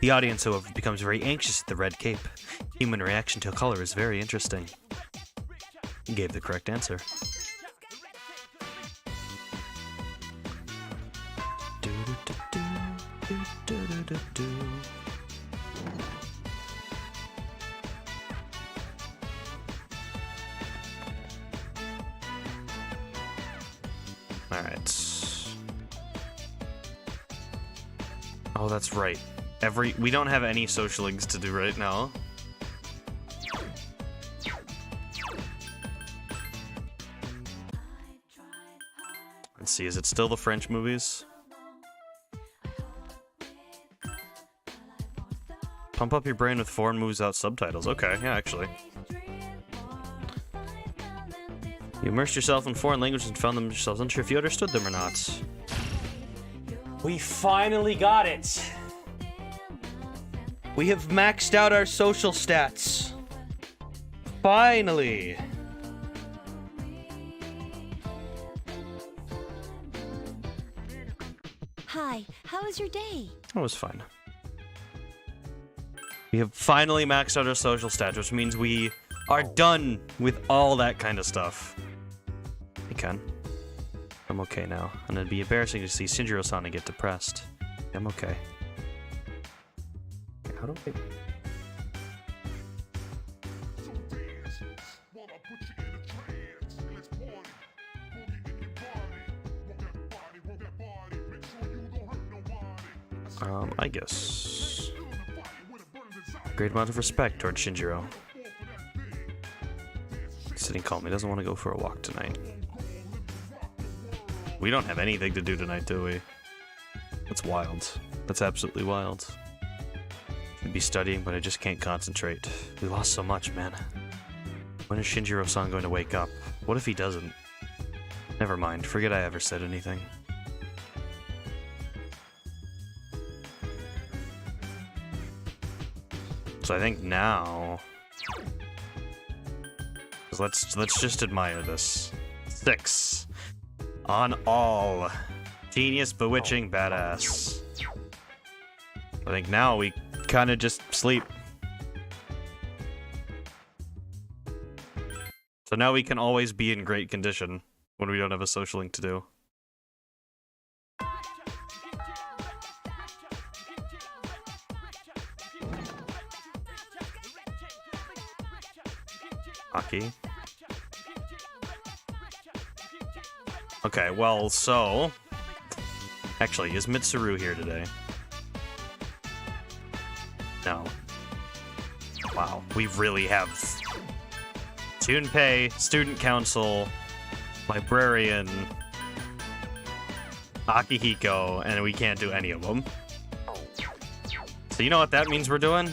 The audience, however, becomes very anxious at the red cape. Human reaction to color is very interesting. You gave the correct answer. Alright. Oh, that's right. We don't have any social links to do right now. Let's see, is it still the French movies? Pump up your brain with foreign movies without subtitles. Okay, yeah, actually. You immersed yourself in foreign languages and found them yourselves unsure if you understood them or not. We finally got it! We have maxed out our social stats. Finally! Hi, how was your day? That was fine. We have finally maxed out our social stats, which means we are done with all that kind of stuff. Hey, Ken. I'm okay now, and it'd be embarrassing to see Shinjiro-san get depressed. I'm okay. How do I... I guess... Great amount of respect towards Shinjiro. Sitting calm, he doesn't want to go for a walk tonight. We don't have anything to do tonight, do we? That's wild. That's absolutely wild. Should be studying, but I just can't concentrate. We lost so much, man. When is Shinjiro-san going to wake up? What if he doesn't? Never mind, forget I ever said anything. So I think now... Let's just admire this. 6. On all. Genius, bewitching, badass. I think now we kind of just sleep. So now we can always be in great condition when we don't have a social link to do. Hockey. Okay, well, so... Actually, is Mitsuru here today? No. Wow, we really have... Junpei, Student Council, Librarian, Akihiko, and we can't do any of them. So you know what that means we're doing?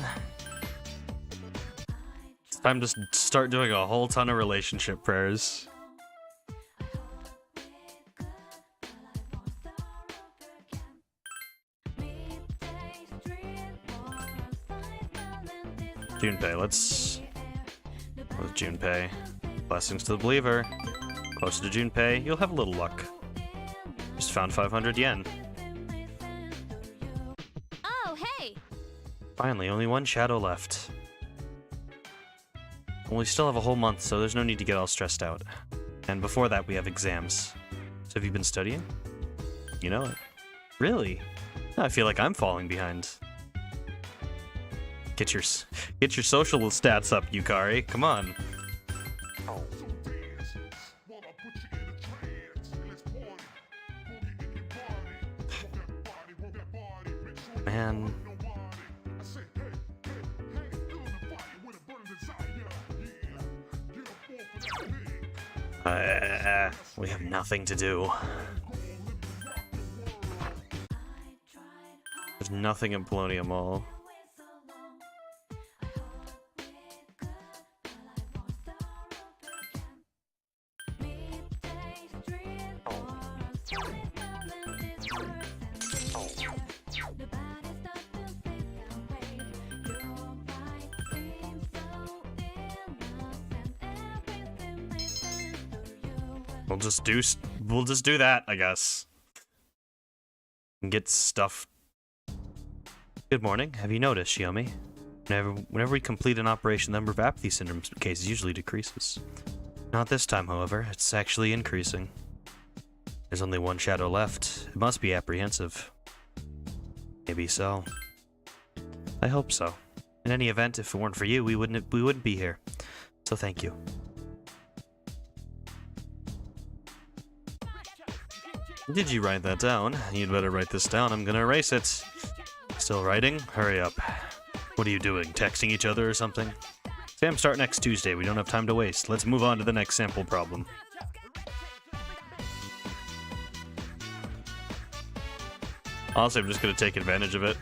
It's time to start doing a whole ton of relationship prayers. Junpei, let's... With Junpei. Blessings to the believer. Closer to Junpei, you'll have a little luck. Just found 500 yen. Oh, hey! Finally, only one shadow left. Well, we still have a whole month, so there's no need to get all stressed out. And before that, we have exams. So have you been studying? You know it. Really? I feel like I'm falling behind. Get your social stats up, Yukari. Come on. Man. We have nothing to do. There's nothing in Polonium Mall. We'll just do that, I guess. And get stuff. Good morning. Have you noticed, Shiomi? Whenever we complete an operation, the number of apathy syndrome cases usually decreases. Not this time, however. It's actually increasing. There's only one shadow left. It must be apprehensive. Maybe so. I hope so. In any event, if it weren't for you, we wouldn't be here. So thank you. Did you write that down? You'd better write this down. I'm gonna erase it. Still writing? Hurry up. What are you doing? Texting each other or something? Exams start next Tuesday. We don't have time to waste. Let's move on to the next sample problem. Honestly, I'm just gonna take advantage of it.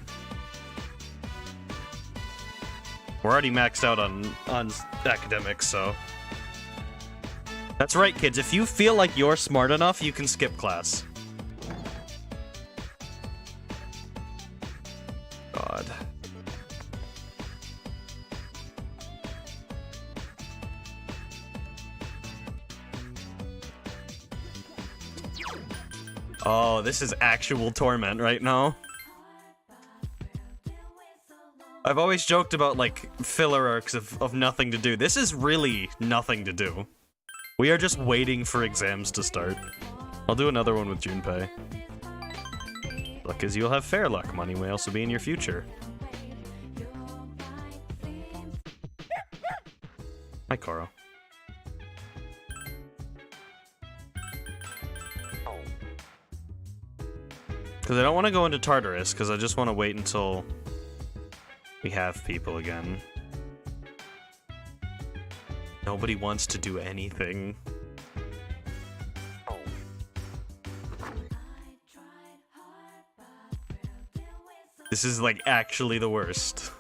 We're already maxed out on academics, so... That's right, kids. If you feel like you're smart enough, you can skip class. God. Oh, this is actual torment right now. I've always joked about, like, filler arcs of nothing to do. This is really nothing to do. We are just waiting for exams to start. I'll do another one with Junpei. Luck is you'll have fair luck. Money may also be in your future. Hi, Koro. Because I don't want to go into Tartarus, because I just want to wait until we have people again. Nobody wants to do anything. This is like actually the worst.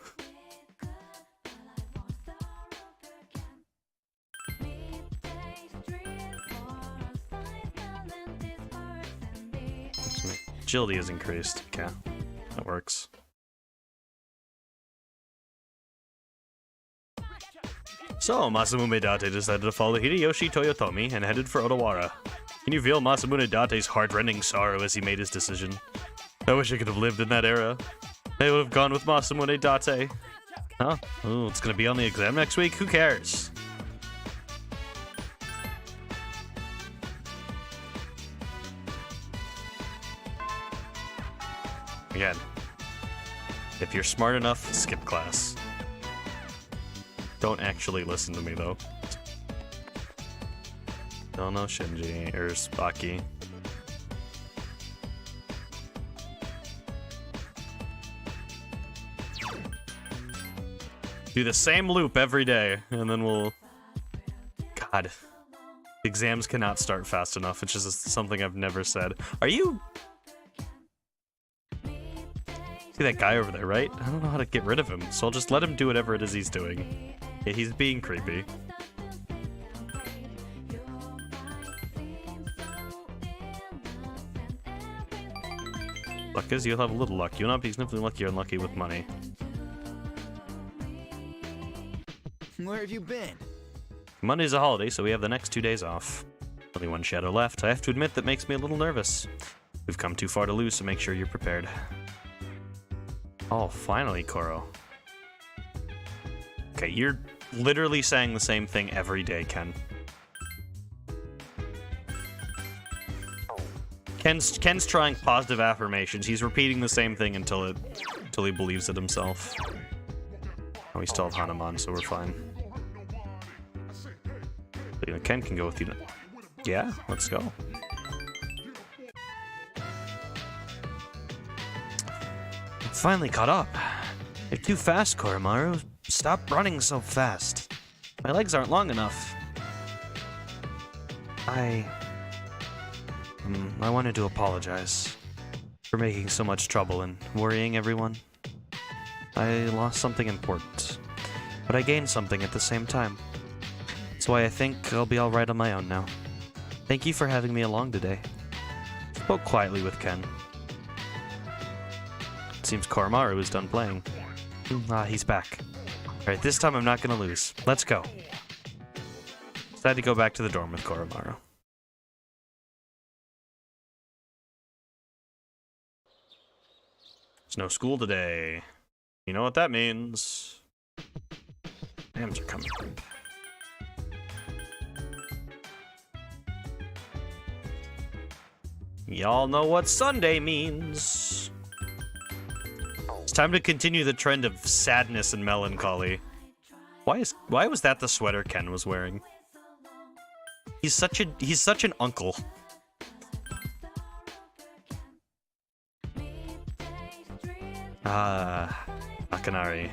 Agility is increased. Okay, that works. So, Masamune Date decided to follow Hideyoshi Toyotomi and headed for Odawara. Can you feel Masamune Date's heart-rending sorrow as he made his decision? I wish I could have lived in that era. I would have gone with Masamune Date. Huh? Oh, it's gonna be on the exam next week? Who cares? Again, if you're smart enough, skip class. Don't actually listen to me, though. Don't know Shinji, or Aki. Do the same loop every day, and then we'll... God. Exams cannot start fast enough, which is something I've never said. Are you... See that guy over there, right? I don't know how to get rid of him, so I'll just let him do whatever it is he's doing. Yeah, he's being creepy. Luck is you'll have a little luck. You'll not be significantly lucky or unlucky with money. Where have you been? Monday's a holiday, so we have the next 2 days off. Only one shadow left. I have to admit that makes me a little nervous. We've come too far to lose, so make sure you're prepared. Oh, finally, Koro. Okay, you're literally saying the same thing every day, Ken. Ken's trying positive affirmations. He's repeating the same thing until he believes it himself. Oh, we still have Hanuman, so we're fine. But, you know, Ken can go with you. Yeah, let's go. Finally caught up. You're too fast, Koromaru. Stop running so fast. My legs aren't long enough. I wanted to apologize for making so much trouble and worrying everyone. I lost something important, but I gained something at the same time. That's why I think I'll be alright on my own now. Thank you for having me along today. Spoke quietly with Ken. Seems Koromaru is done playing. Ah, he's back. Alright, this time I'm not gonna lose. Let's go. Decided to go back to the dorm with Koromaru. There's no school today. You know what that means. Exams are coming. Y'all know what Sunday means. It's time to continue the trend of sadness and melancholy. Why was that the sweater Ken was wearing? He's such an uncle. Ah, Akanari.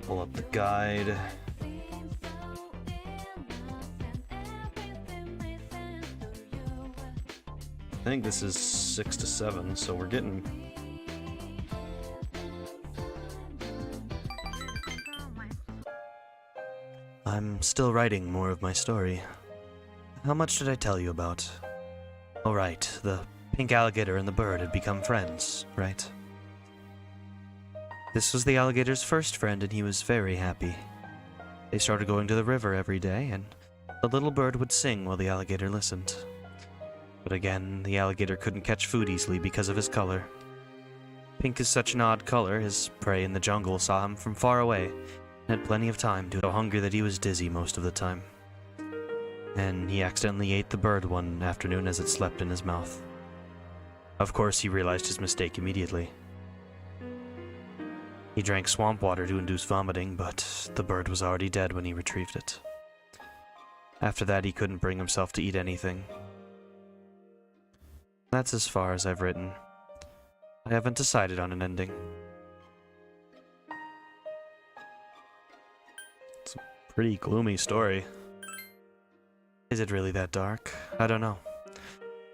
Pull up the guide. I think this is 6 to 7, so we're getting... I'm still writing more of my story. How much did I tell you about? Oh right, the pink alligator and the bird had become friends, right? This was the alligator's first friend and he was very happy. They started going to the river every day and the little bird would sing while the alligator listened. But again, the alligator couldn't catch food easily because of his color. Pink is such an odd color, his prey in the jungle saw him from far away and had plenty of time to so hungry that he was dizzy most of the time. And he accidentally ate the bird one afternoon as it slept in his mouth. Of course, he realized his mistake immediately. He drank swamp water to induce vomiting, but the bird was already dead when he retrieved it. After that, he couldn't bring himself to eat anything. That's as far as I've written. I haven't decided on an ending. It's a pretty gloomy story. Is it really that dark? I don't know.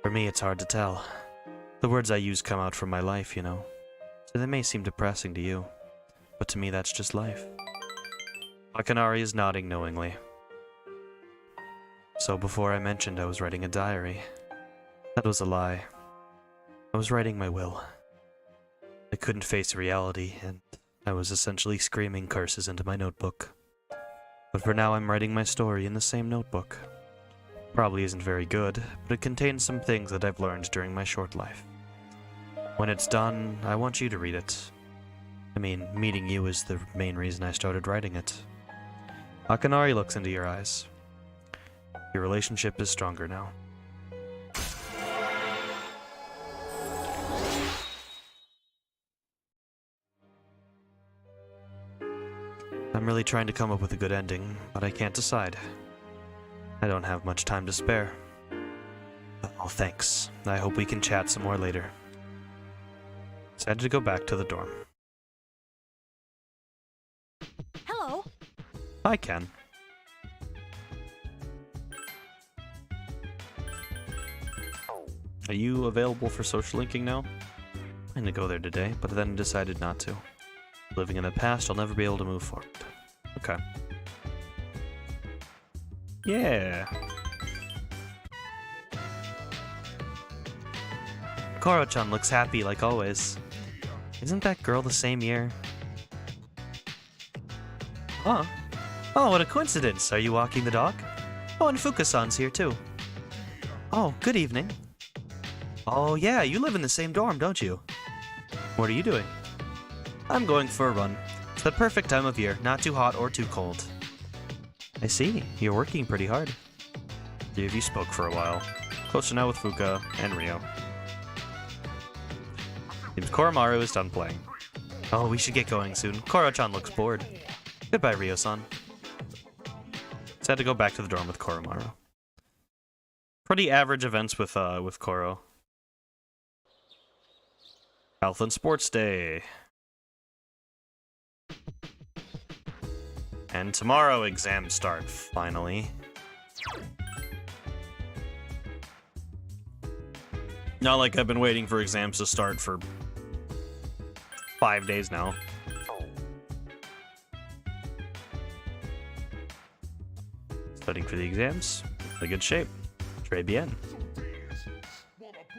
For me, it's hard to tell. The words I use come out from my life, you know. So they may seem depressing to you. But to me, that's just life. Akanari is nodding knowingly. So before I mentioned I was writing a diary. That was a lie. I was writing my will. I couldn't face reality, and I was essentially screaming curses into my notebook. But for now, I'm writing my story in the same notebook. Probably isn't very good, but it contains some things that I've learned during my short life. When it's done, I want you to read it. I mean, meeting you is the main reason I started writing it. Akanari looks into your eyes. Your relationship is stronger now. I'm really trying to come up with a good ending, but I can't decide. I don't have much time to spare. Oh, thanks. I hope we can chat some more later. Decided to go back to the dorm. Hello. Hi, Ken. Are you available for social linking now? I'm gonna go there today, but then decided not to. Living in the past, I'll never be able to move forward. Okay. Yeah. Koro-chan looks happy like always. Isn't that girl the same year? Huh? Oh, what a coincidence. Are you walking the dog? Oh, and Fuka-san's here too. Oh, good evening. Oh yeah, you live in the same dorm, don't you? What are you doing? I'm going for a run. It's the perfect time of year, not too hot or too cold. I see, you're working pretty hard. Three of you spoke for a while. Closer now with Fuka and Rio. Seems Koromaru is done playing. Oh, we should get going soon. Koro-chan looks bored. Goodbye, Rio-san. Sad to go back to the dorm with Koromaru. Pretty average events with Koro. Health and Sports Day. And tomorrow exams start, finally. Not like I've been waiting for exams to start for 5 days now. Studying for the exams. In good shape. Très bien.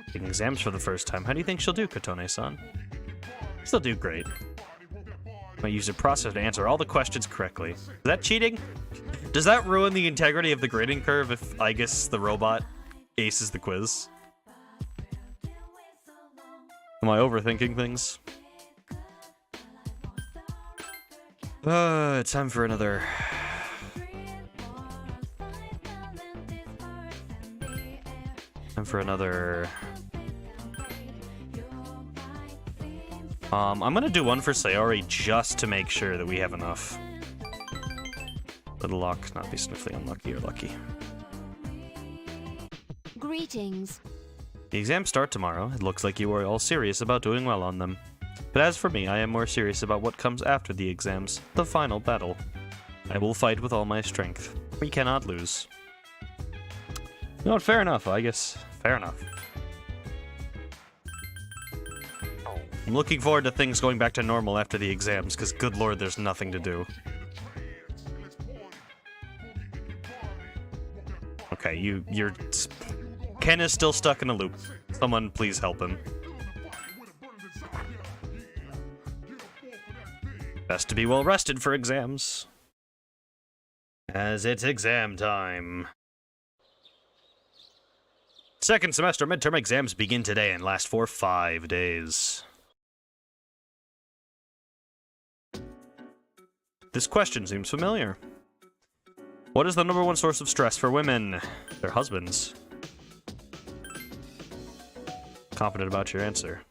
Taking exams for the first time. How do you think she'll do, Kotone-san? She'll do great. I use a process to answer all the questions correctly. Is that cheating? Does that ruin the integrity of the grading curve if I guess the robot aces the quiz? Am I overthinking things? It's time for another... I'm gonna do one for Sayori just to make sure that we have enough. Little luck, not be sniffly unlucky or lucky. Greetings. The exams start tomorrow. It looks like you are all serious about doing well on them. But as for me, I am more serious about what comes after the exams, the final battle. I will fight with all my strength. We cannot lose. You know what, fair enough, I guess. Fair enough. I'm looking forward to things going back to normal after the exams, because good lord, there's nothing to do. Okay, you're... Ken is still stuck in a loop. Someone please help him. Best to be well rested for exams. As it's exam time. Second semester midterm exams begin today and last for 5 days. This question seems familiar. What is the #1 source of stress for women? Their husbands. Confident about your answer.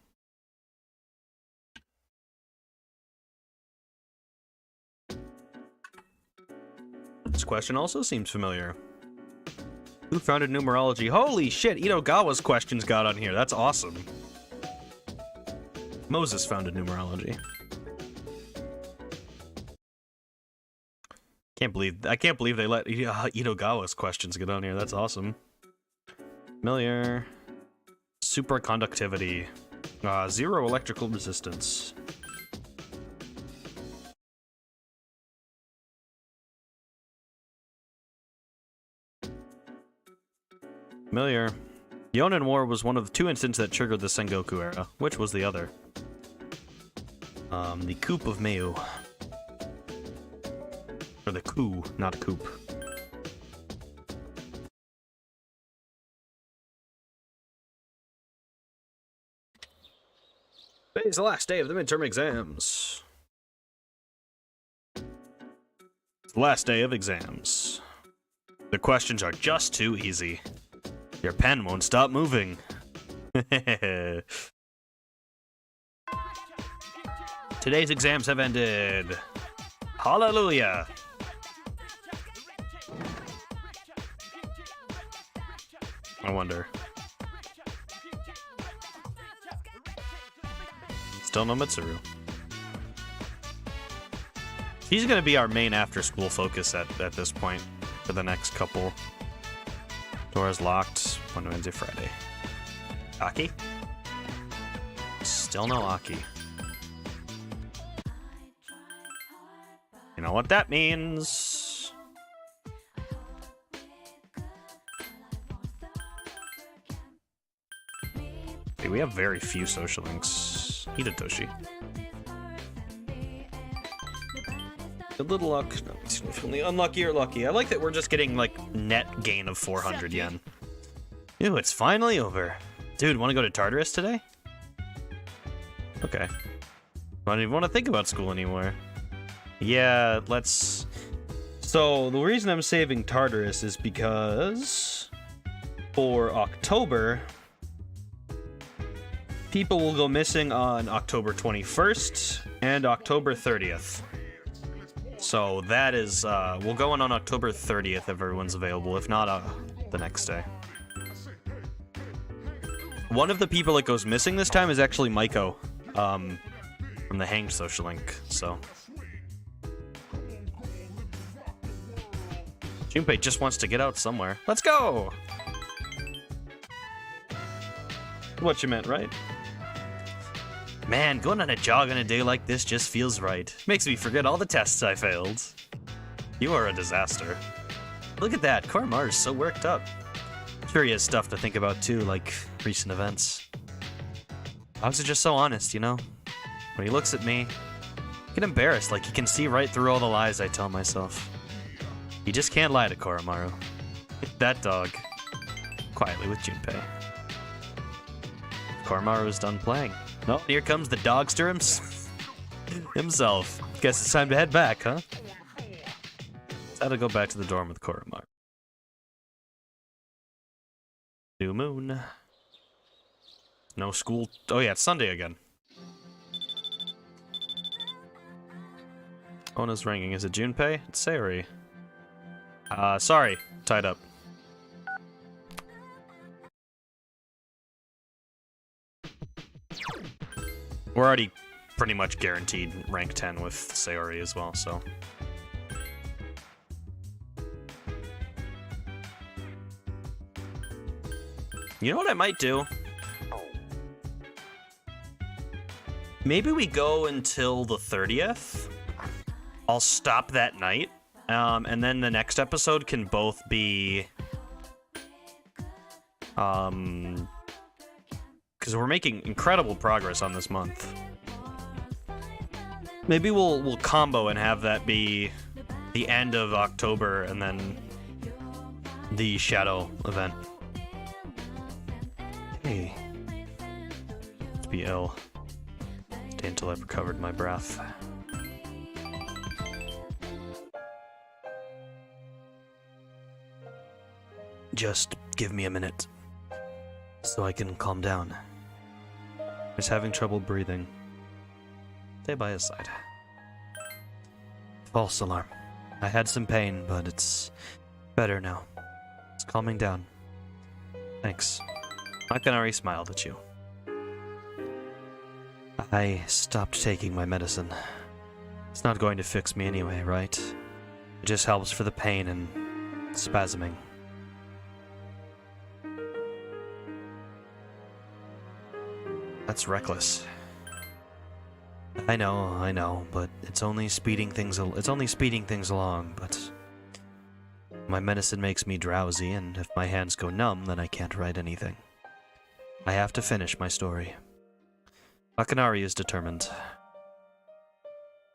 This question also seems familiar. Who founded numerology? Holy shit, Itogawa's questions got on here. That's awesome. Moses founded numerology. I can't believe they let Itogawa's questions get on here. That's awesome. Familiar. Superconductivity. 0 electrical resistance. Familiar. The Onin War was one of the 2 incidents that triggered the Sengoku era. Which was the other? The coup of Mayu. Or the coup, not a coup. Today's the last day of the midterm exams. It's the last day of exams. The questions are just too easy. Your pen won't stop moving. Today's exams have ended. Hallelujah. I wonder. Still no Mitsuru. He's gonna be our main after-school focus at this point for the next couple. Doors locked. Monday, Wednesday, Friday. Aki? Still no Aki. You know what that means? Okay, we have very few social links. Hidetoshi. Good little luck. No, significantly unlucky or lucky. I like that we're just getting, like, net gain of 400 yen. Ew, it's finally over. Dude, want to go to Tartarus today? Okay. I don't even want to think about school anymore. Yeah, let's... So, the reason I'm saving Tartarus is because... For October... People will go missing on October 21st and October 30th. So that is, we'll go in on October 30th if everyone's available, if not, the next day. One of the people that goes missing this time is actually Maiko, from the Hanged Social Link, so. Junpei just wants to get out somewhere. Let's go! What you meant, right? Man, going on a jog on a day like this just feels right. Makes me forget all the tests I failed. You are a disaster. Look at that, Koromaru's so worked up. Sure he has stuff to think about too, like recent events. Dogs are just so honest, you know? When he looks at me, I get embarrassed, like he can see right through all the lies I tell myself. You just can't lie to Koromaru. That dog. Quietly with Junpei. Koromaru is done playing. Oh, here comes the dogster himself. Guess it's time to head back, huh? It's time to go back to the dorm with Koromaru. New moon. No school. Oh yeah, it's Sunday again. Ona's ringing. Is it Junpei? It's Sayori. Sorry. Tied up. We're already pretty much guaranteed rank 10 with Sayori as well, so. You know what I might do? Maybe we go until the 30th. I'll stop that night. And then the next episode can both be... because we're making incredible progress on this month. Maybe we'll combo and have that be the end of October and then the Shadow event. Hey. Let's be ill. Stay until I've recovered my breath. Just give me a minute so I can calm down. He's having trouble breathing. Stay by his side. False alarm. I had some pain, but it's better now. It's calming down. Thanks. Makanari smiled at you. I stopped taking my medicine. It's not going to fix me anyway, right? It just helps for the pain and spasming. That's reckless. I know, but it's only speeding things along, but my medicine makes me drowsy, and if my hands go numb, then I can't write anything. I have to finish my story. Makanari is determined.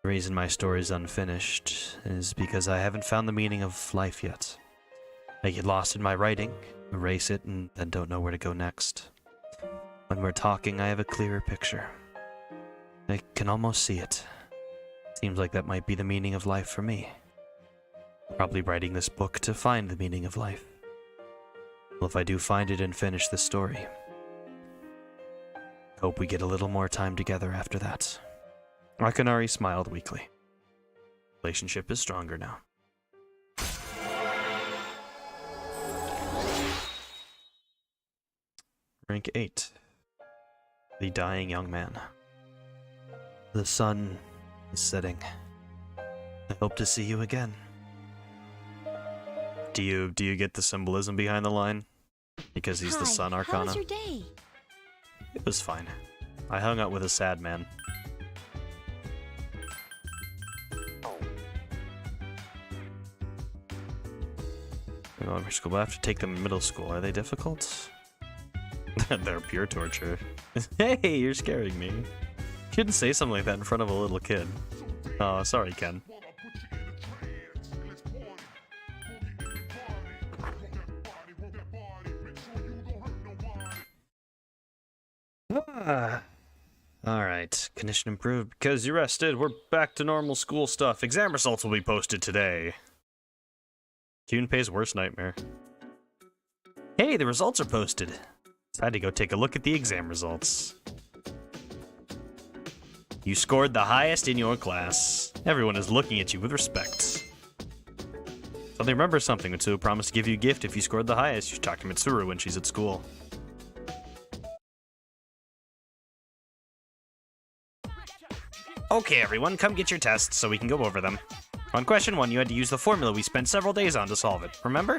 The reason my story is unfinished is because I haven't found the meaning of life yet. I get lost in my writing, erase it, and then don't know where to go next. When we're talking, I have a clearer picture. I can almost see it. Seems like that might be the meaning of life for me. Probably writing this book to find the meaning of life. Well, if I do find it and finish this story, hope we get a little more time together after that. Makanari smiled weakly. Relationship is stronger now. Rank 8. The dying young man. The sun is setting. I hope to see you again. Do you get the symbolism behind the line? Because he's the sun arcana? How was your day? It was fine. I hung out with a sad man. Elementary school, but I have to take them in middle school. Are they difficult? They're pure torture. Hey, you're scaring me. You shouldn't say something like that in front of a little kid. Oh, sorry, Ken. Alright, condition improved because you rested. We're back to normal school stuff. Exam results will be posted today. Junpei's worst nightmare. Hey, the results are posted. I had to go take a look at the exam results. You scored the highest in your class. Everyone is looking at you with respect. So they remember something. Mitsuru promised to give you a gift if you scored the highest. You should talk to Mitsuru when she's at school. Okay, everyone, come get your tests so we can go over them. On question 1, you had to use the formula we spent several days on to solve it. Remember?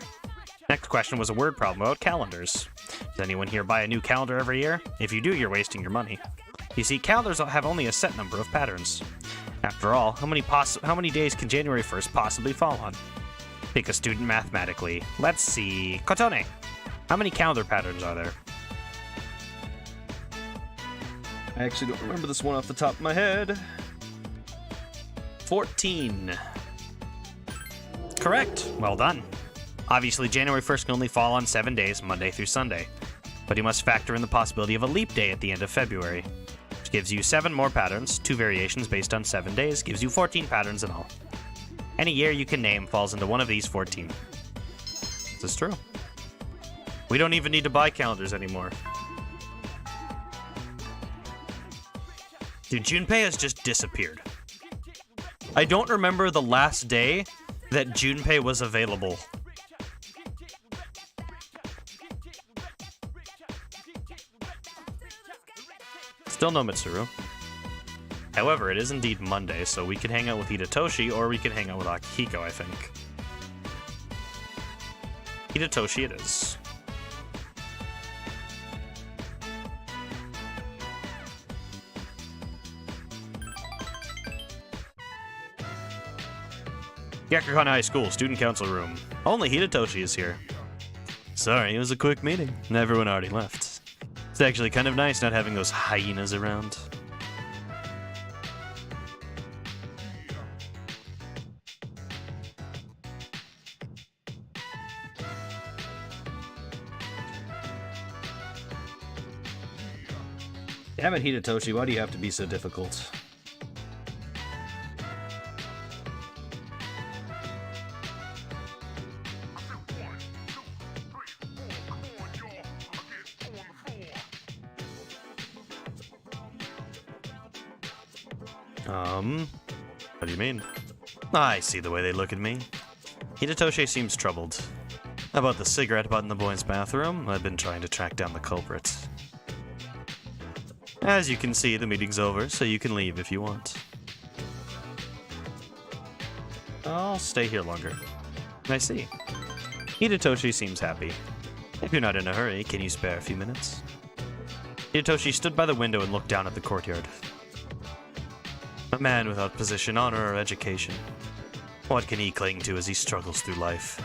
Next question was a word problem about calendars. Does anyone here buy a new calendar every year? If you do, you're wasting your money. You see, calendars have only a set number of patterns. After all, how many days can January 1st possibly fall on? Pick a student mathematically. Let's see. Kotone, how many calendar patterns are there? I actually don't remember this one off the top of my head. 14. Correct. Well done. Obviously, January 1st can only fall on 7 days, Monday through Sunday. But you must factor in the possibility of a leap day at the end of February, which gives you 7 more patterns. 2 variations based on 7 days gives you 14 patterns in all. Any year you can name falls into one of these 14. This is true. We don't even need to buy calendars anymore. Dude, Junpei has just disappeared. I don't remember the last day that Junpei was available. Still no Mitsuru. However, it is indeed Monday, so we can hang out with Hidetoshi, or we can hang out with Akihiko, I think. Hidetoshi it is. Yakukan High School, Student Council Room. Only Hidetoshi is here. Sorry, it was a quick meeting, and everyone already left. It's actually kind of nice not having those hyenas around. Damn it, Hidetoshi, why do you have to be so difficult? What do you mean? I see the way they look at me. Hidetoshi seems troubled. About the cigarette butt in the boys' bathroom, I've been trying to track down the culprit. As you can see, the meeting's over, so you can leave if you want. I'll stay here longer. I see. Hidetoshi seems happy. If you're not in a hurry, can you spare a few minutes? Hidetoshi stood by the window and looked down at the courtyard. A man without position, honor, or education. What can he cling to as he struggles through life?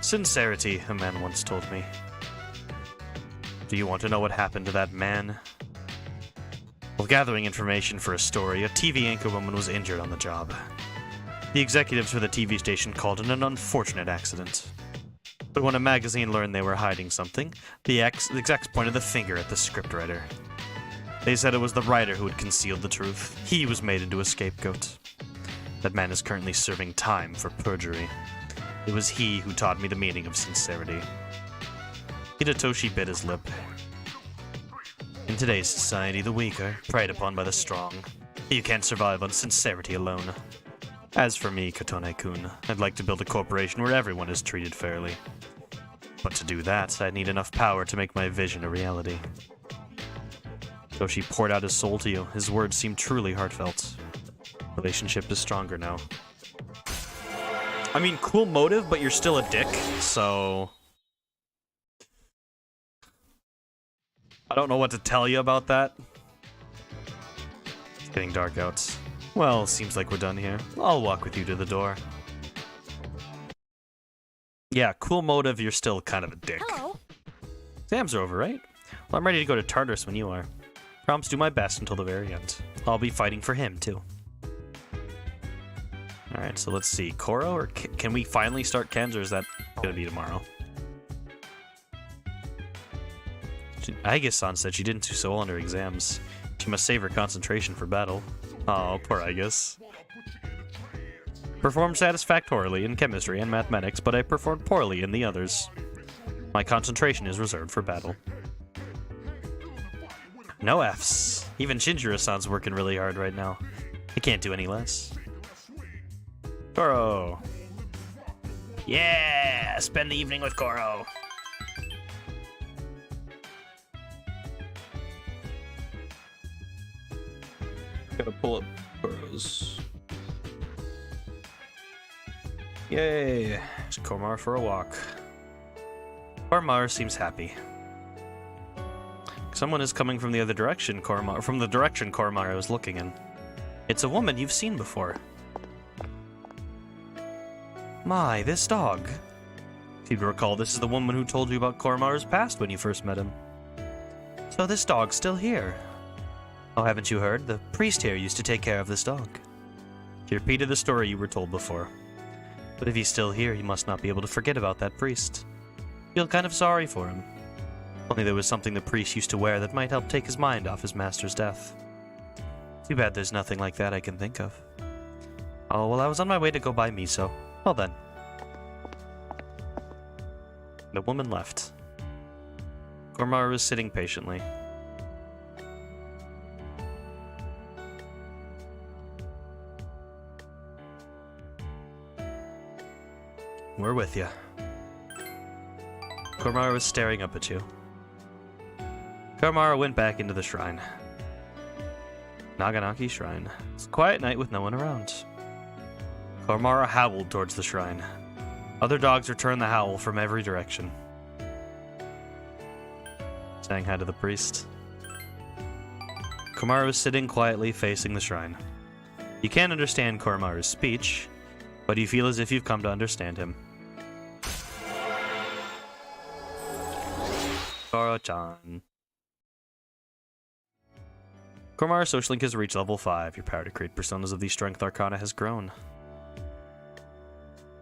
Sincerity, a man once told me. Do you want to know what happened to that man? While gathering information for a story, a TV anchor woman was injured on the job. The executives for the TV station called it an unfortunate accident. But when a magazine learned they were hiding something, the execs pointed the finger at the scriptwriter. They said it was the writer who had concealed the truth. He was made into a scapegoat. That man is currently serving time for perjury. It was he who taught me the meaning of sincerity. Hidetoshi bit his lip. In today's society, the weak are preyed upon by the strong. You can't survive on sincerity alone. As for me, Katone-kun, I'd like to build a corporation where everyone is treated fairly. But to do that, I'd need enough power to make my vision a reality. Toshi poured out his soul to you. His words seemed truly heartfelt. Relationship is stronger now. I mean, cool motive, but you're still a dick, so... I don't know what to tell you about that. It's getting dark out. Well, seems like we're done here. I'll walk with you to the door. Yeah, cool motive, you're still kind of a dick. Hello. Exams are over, right? Well, I'm ready to go to Tartarus when you are. Promise to do my best until the very end. I'll be fighting for him, too. Alright, so let's see. Koro, or can we finally start Ken's, or is that gonna be tomorrow? Aigis-san said she didn't do so well on her exams. She must save her concentration for battle. Oh, poor Aigis. Performed satisfactorily in chemistry and mathematics, but I performed poorly in the others. My concentration is reserved for battle. No Fs. Even Shinjiro-san's working really hard right now. I can't do any less. Koro. Yeah! Spend the evening with Koro. Gotta pull up Koro's. Yay! It's Koromar for a walk. Koromar seems happy. Someone is coming from the other direction, Koromar. From the direction Koromar I was looking in. It's a woman you've seen before. My, this dog. If you recall, this is the woman who told you about Koromar's past when you first met him. So this dog's still here. Oh, haven't you heard? The priest here used to take care of this dog. He repeated the story you were told before. But if he's still here, he must not be able to forget about that priest. Feel kind of sorry for him. Only there was something the priest used to wear that might help take his mind off his master's death. Too bad there's nothing like that I can think of. Oh, well, I was on my way to go buy miso. Well then. The woman left. Koromar was sitting patiently. We're with you. Koromar was staring up at you. Koromar went back into the shrine. Naganaki Shrine. It's a quiet night with no one around. Koromara howled towards the shrine. Other dogs returned the howl from every direction. Saying hi to the priest. Koromara was sitting quietly facing the shrine. You can't understand Koromaru's speech, but you feel as if you've come to understand him. Koro-chan. Koromara's social link has reached level 5. Your power to create personas of the Strength Arcana has grown.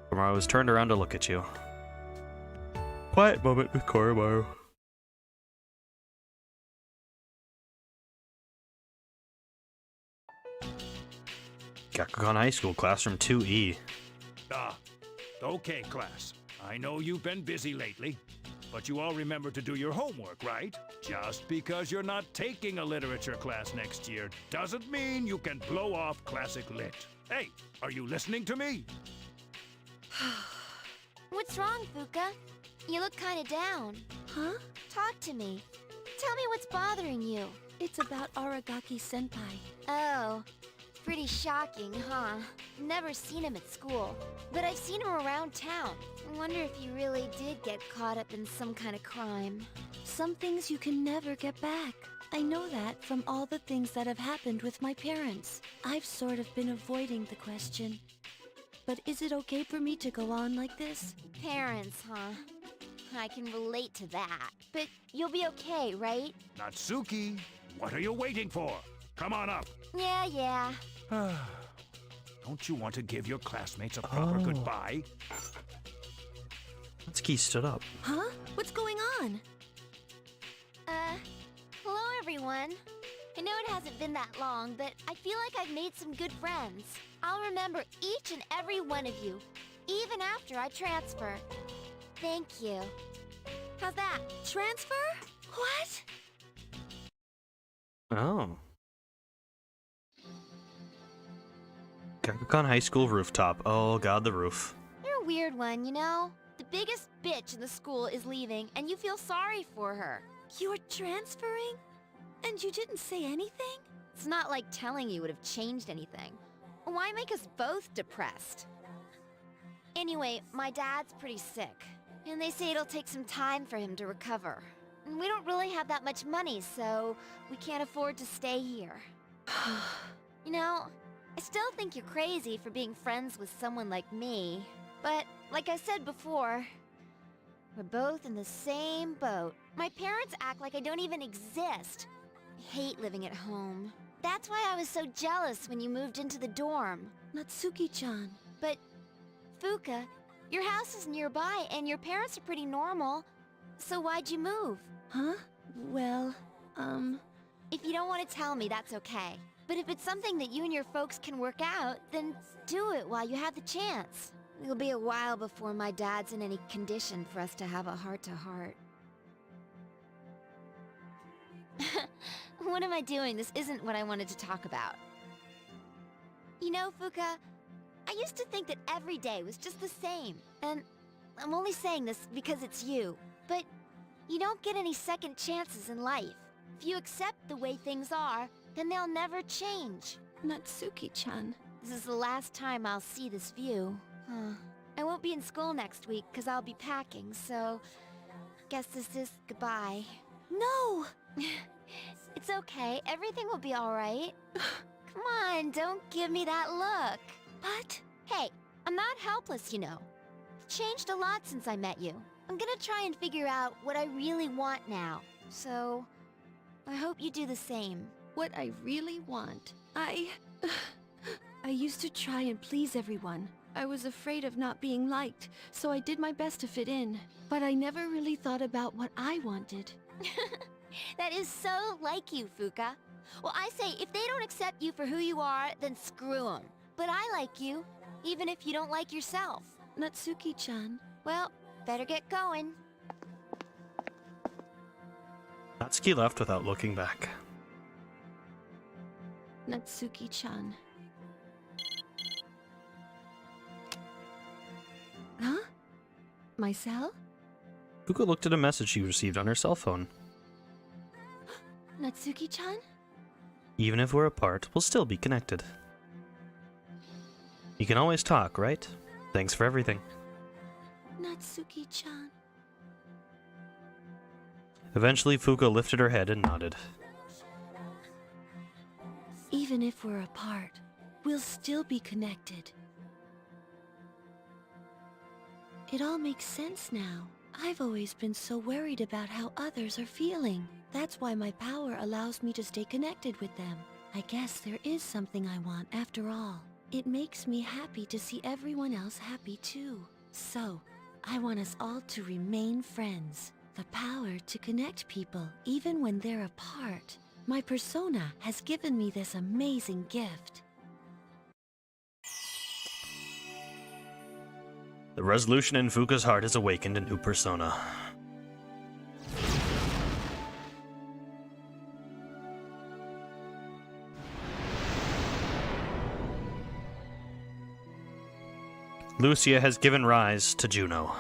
Koromaru was turned around to look at you. Quiet moment with Koromaru. Gakukan High School, Classroom 2E. Okay, class. I know you've been busy lately, but you all remember to do your homework, right? Just because you're not taking a literature class next year doesn't mean you can blow off classic lit. Hey, are you listening to me? What's wrong, Fuka? You look kinda down. Huh? Talk to me. Tell me what's bothering you. It's about Aragaki-senpai. Oh, pretty shocking, huh? Never seen him at school, but I've seen him around town. I wonder if he really did get caught up in some kind of crime. Some things you can never get back. I know that from all the things that have happened with my parents. I've sort of been avoiding the question. But is it okay for me to go on like this? Parents, huh? I can relate to that. But you'll be okay, right? Natsuki, what are you waiting for? Come on up. Yeah. Don't you want to give your classmates a proper goodbye? Natsuki stood up. Huh? What's going on? Hello everyone. I know it hasn't been that long, but I feel like I've made some good friends. I'll remember each and every one of you, even after I transfer. Thank you. How's that? Transfer? What? Oh. Gakukan High School rooftop. Oh god, the roof. You're a weird one, you know? The biggest bitch in the school is leaving, and you feel sorry for her. You're transferring? And you didn't say anything? It's not like telling you would have changed anything. Why make us both depressed? Anyway, my dad's pretty sick, and they say it'll take some time for him to recover. And we don't really have that much money, so we can't afford to stay here. You know, I still think you're crazy for being friends with someone like me. But, like I said before, we're both in the same boat. My parents act like I don't even exist. I hate living at home. That's why I was so jealous when you moved into the dorm. Natsuki-chan. But, Fuka, your house is nearby and your parents are pretty normal. So why'd you move? Huh? Well, If you don't want to tell me, that's okay. But if it's something that you and your folks can work out, then do it while you have the chance. It'll be a while before my dad's in any condition for us to have a heart-to-heart. What am I doing? This isn't what I wanted to talk about. You know, Fuka, I used to think that every day was just the same. And I'm only saying this because it's you. But you don't get any second chances in life. If you accept the way things are, then they'll never change. Natsuki-chan. This is the last time I'll see this view. I won't be in school next week because I'll be packing, so guess this is goodbye. No! It's okay. Everything will be all right. Come on, don't give me that look. But... Hey, I'm not helpless, you know. I've changed a lot since I met you. I'm gonna try and figure out what I really want now. So, I hope you do the same. What I really want. I used to try and please everyone. I was afraid of not being liked, so I did my best to fit in. But I never really thought about what I wanted. That is so like you, Fuka. Well, I say, if they don't accept you for who you are, then screw them. But I like you, even if you don't like yourself. Natsuki-chan. Well, better get going. Natsuki left without looking back. Natsuki-chan. Huh? My cell? Fuka looked at a message she received on her cell phone. Natsuki-chan? Even if we're apart, we'll still be connected. You can always talk, right? Thanks for everything. Natsuki-chan. Eventually, Fuka lifted her head and nodded. Even if we're apart, we'll still be connected. It all makes sense now. I've always been so worried about how others are feeling. That's why my power allows me to stay connected with them. I guess there is something I want after all. It makes me happy to see everyone else happy too. So, I want us all to remain friends. The power to connect people even when they're apart. My persona has given me this amazing gift. The resolution in Fuka's heart has awakened a new persona. Lucia has given rise to Juno.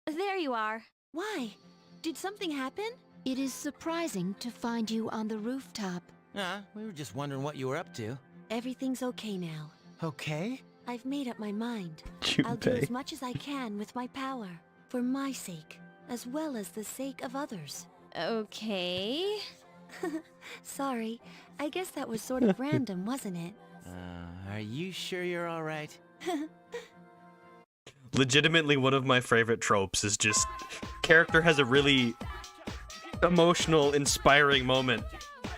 There you are. Why? Did something happen? It is surprising to find you on the rooftop. We were just wondering what you were up to. Everything's okay now. Okay? I've made up my mind. I'll do as much as I can with my power. For my sake, as well as the sake of others. Okay. Sorry, I guess that was sort of random, wasn't it? Are you sure you're alright? Legitimately, one of my favorite tropes is just character has a really emotional, inspiring moment,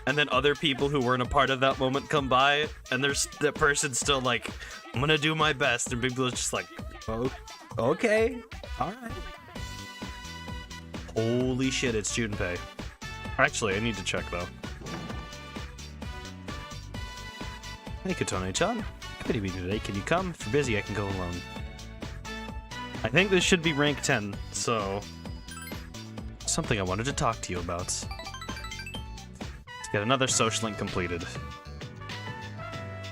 and then other people who weren't a part of that moment come by, and there's that person's still like, I'm gonna do my best, and people are just like, oh, okay, alright. Holy shit, it's Junpei. Actually, I need to check though. Hey Katone-chan, good to meet you today. Can you come? If you're busy, I can go alone. I think this should be rank 10, so something I wanted to talk to you about. Let's get another social link completed.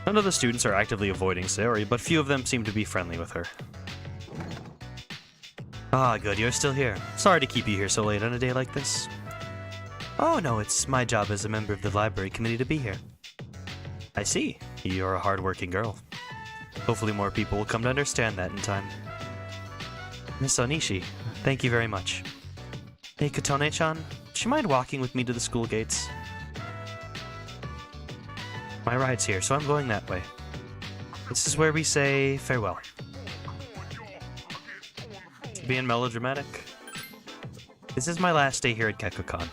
None of the students are actively avoiding Sayori, but few of them seem to be friendly with her. Ah, good, you're still here. Sorry to keep you here so late on a day like this. Oh no, it's my job as a member of the library committee to be here. I see. You're a hard-working girl. Hopefully more people will come to understand that in time. Miss Onishi, thank you very much. Hey Katone-chan, do you mind walking with me to the school gates? My ride's here, so I'm going that way. This is where we say farewell. Being melodramatic? This is my last day here at Gekkoukan.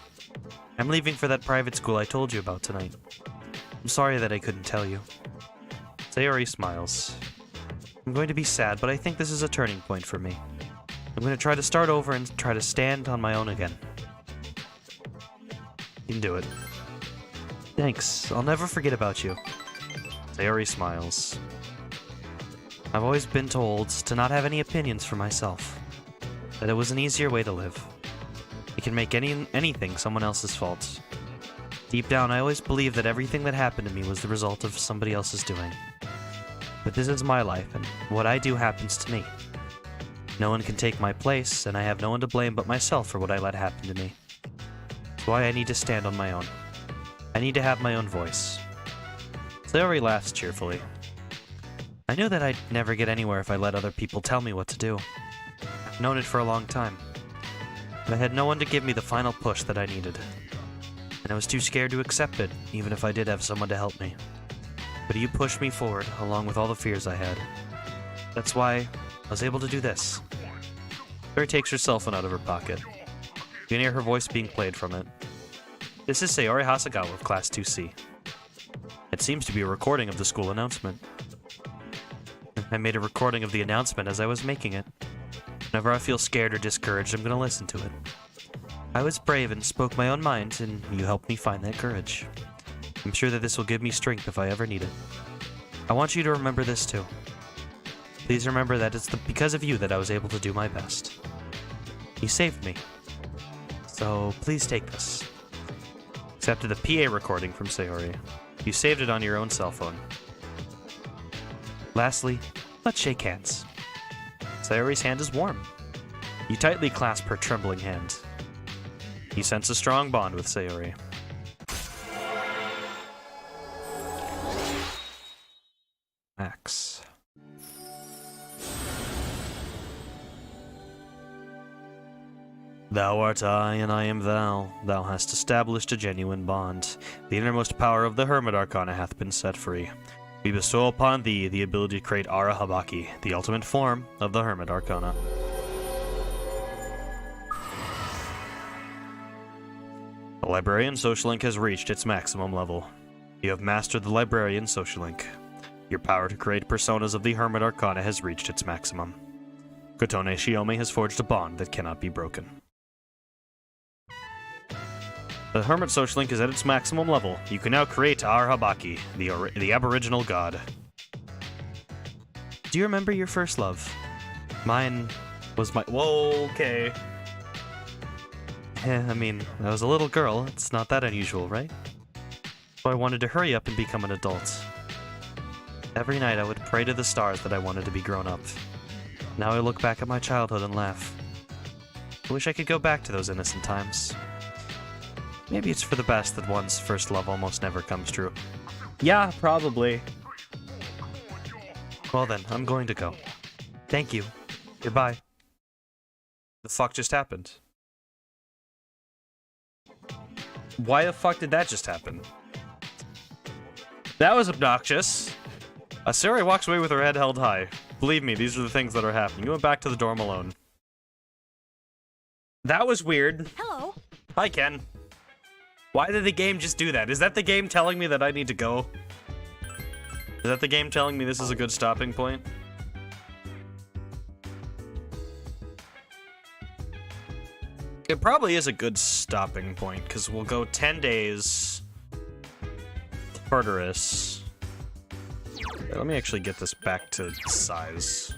I'm leaving for that private school I told you about tonight. I'm sorry that I couldn't tell you. Sayori smiles. I'm going to be sad, but I think this is a turning point for me. I'm going to try to start over and try to stand on my own again. You can do it. Thanks. I'll never forget about you. Sayori smiles. I've always been told to not have any opinions for myself. That it was an easier way to live. It can make anything someone else's fault. Deep down, I always believed that everything that happened to me was the result of somebody else's doing. But this is my life, and what I do happens to me. No one can take my place, and I have no one to blame but myself for what I let happen to me. That's why I need to stand on my own. I need to have my own voice. Sayori laughs cheerfully. I knew that I'd never get anywhere if I let other people tell me what to do. I've known it for a long time. But I had no one to give me the final push that I needed. And I was too scared to accept it, even if I did have someone to help me. But you pushed me forward, along with all the fears I had. That's why I was able to do this. Sayori takes her cell phone out of her pocket. You can hear her voice being played from it. This is Sayori Hasegawa of Class 2C. It seems to be a recording of the school announcement. I made a recording of the announcement as I was making it. Whenever I feel scared or discouraged, I'm going to listen to it. I was brave and spoke my own mind, and you helped me find that courage. I'm sure that this will give me strength if I ever need it. I want you to remember this too. Please remember that it's because of you that I was able to do my best. You saved me. So please take this. Accepted the PA recording from Sayori. You saved it on your own cell phone. Lastly, let's shake hands. Sayori's hand is warm. You tightly clasp her trembling hand. You sense a strong bond with Sayori. Max. Thou art I, and I am thou. Thou hast established a genuine bond. The innermost power of the Hermit Arcana hath been set free. We bestow upon thee the ability to create Arahabaki, the ultimate form of the Hermit Arcana. The Librarian Social Link has reached its maximum level. You have mastered the Librarian Social Link. Your power to create personas of the Hermit Arcana has reached its maximum. Kotone Shiome has forged a bond that cannot be broken. The Hermit Social Link is at its maximum level. You can now create Arahabaki, the Aboriginal God. Do you remember your first love? Mine was my... Whoa, okay. I mean, I was a little girl. It's not that unusual, right? So I wanted to hurry up and become an adult. Every night I would pray to the stars that I wanted to be grown up. Now I look back at my childhood and laugh. I wish I could go back to those innocent times. Maybe it's for the best that one's first love almost never comes true. Yeah, probably. Well then, I'm going to go. Thank you. Goodbye. The fuck just happened? Why the fuck did that just happen? That was obnoxious. Sayori walks away with her head held high. Believe me, these are the things that are happening. You went back to the dorm alone. That was weird. Hello. Hi, Ken. Why did the game just do that? Is that the game telling me that I need to go? Is that the game telling me this is a good stopping point? It probably is a good stopping point, because we'll go 10 days. Tartarus. Let me actually get this back to size.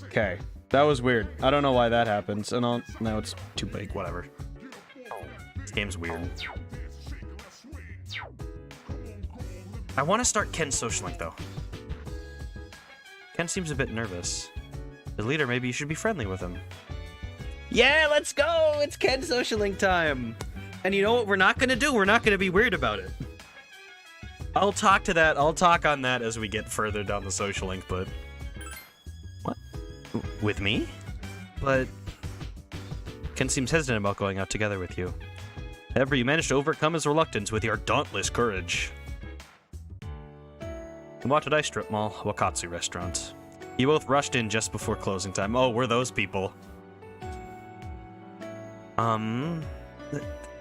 Okay, that was weird. I don't know why that happens, and now it's too big, whatever. This game's weird. I want to start Ken's Social Link, though. Ken seems a bit nervous. The leader, maybe you should be friendly with him. Yeah, let's go! It's Ken's Social Link time! And you know what we're not gonna do? We're not gonna be weird about it. I'll talk on that as we get further down the Social Link, but... What? With me? But... Ken seems hesitant about going out together with you. However, you managed to overcome his reluctance with your dauntless courage. Watadai Strip Mall, Wakatsu Restaurant. You both rushed in just before closing time. Oh, we're those people.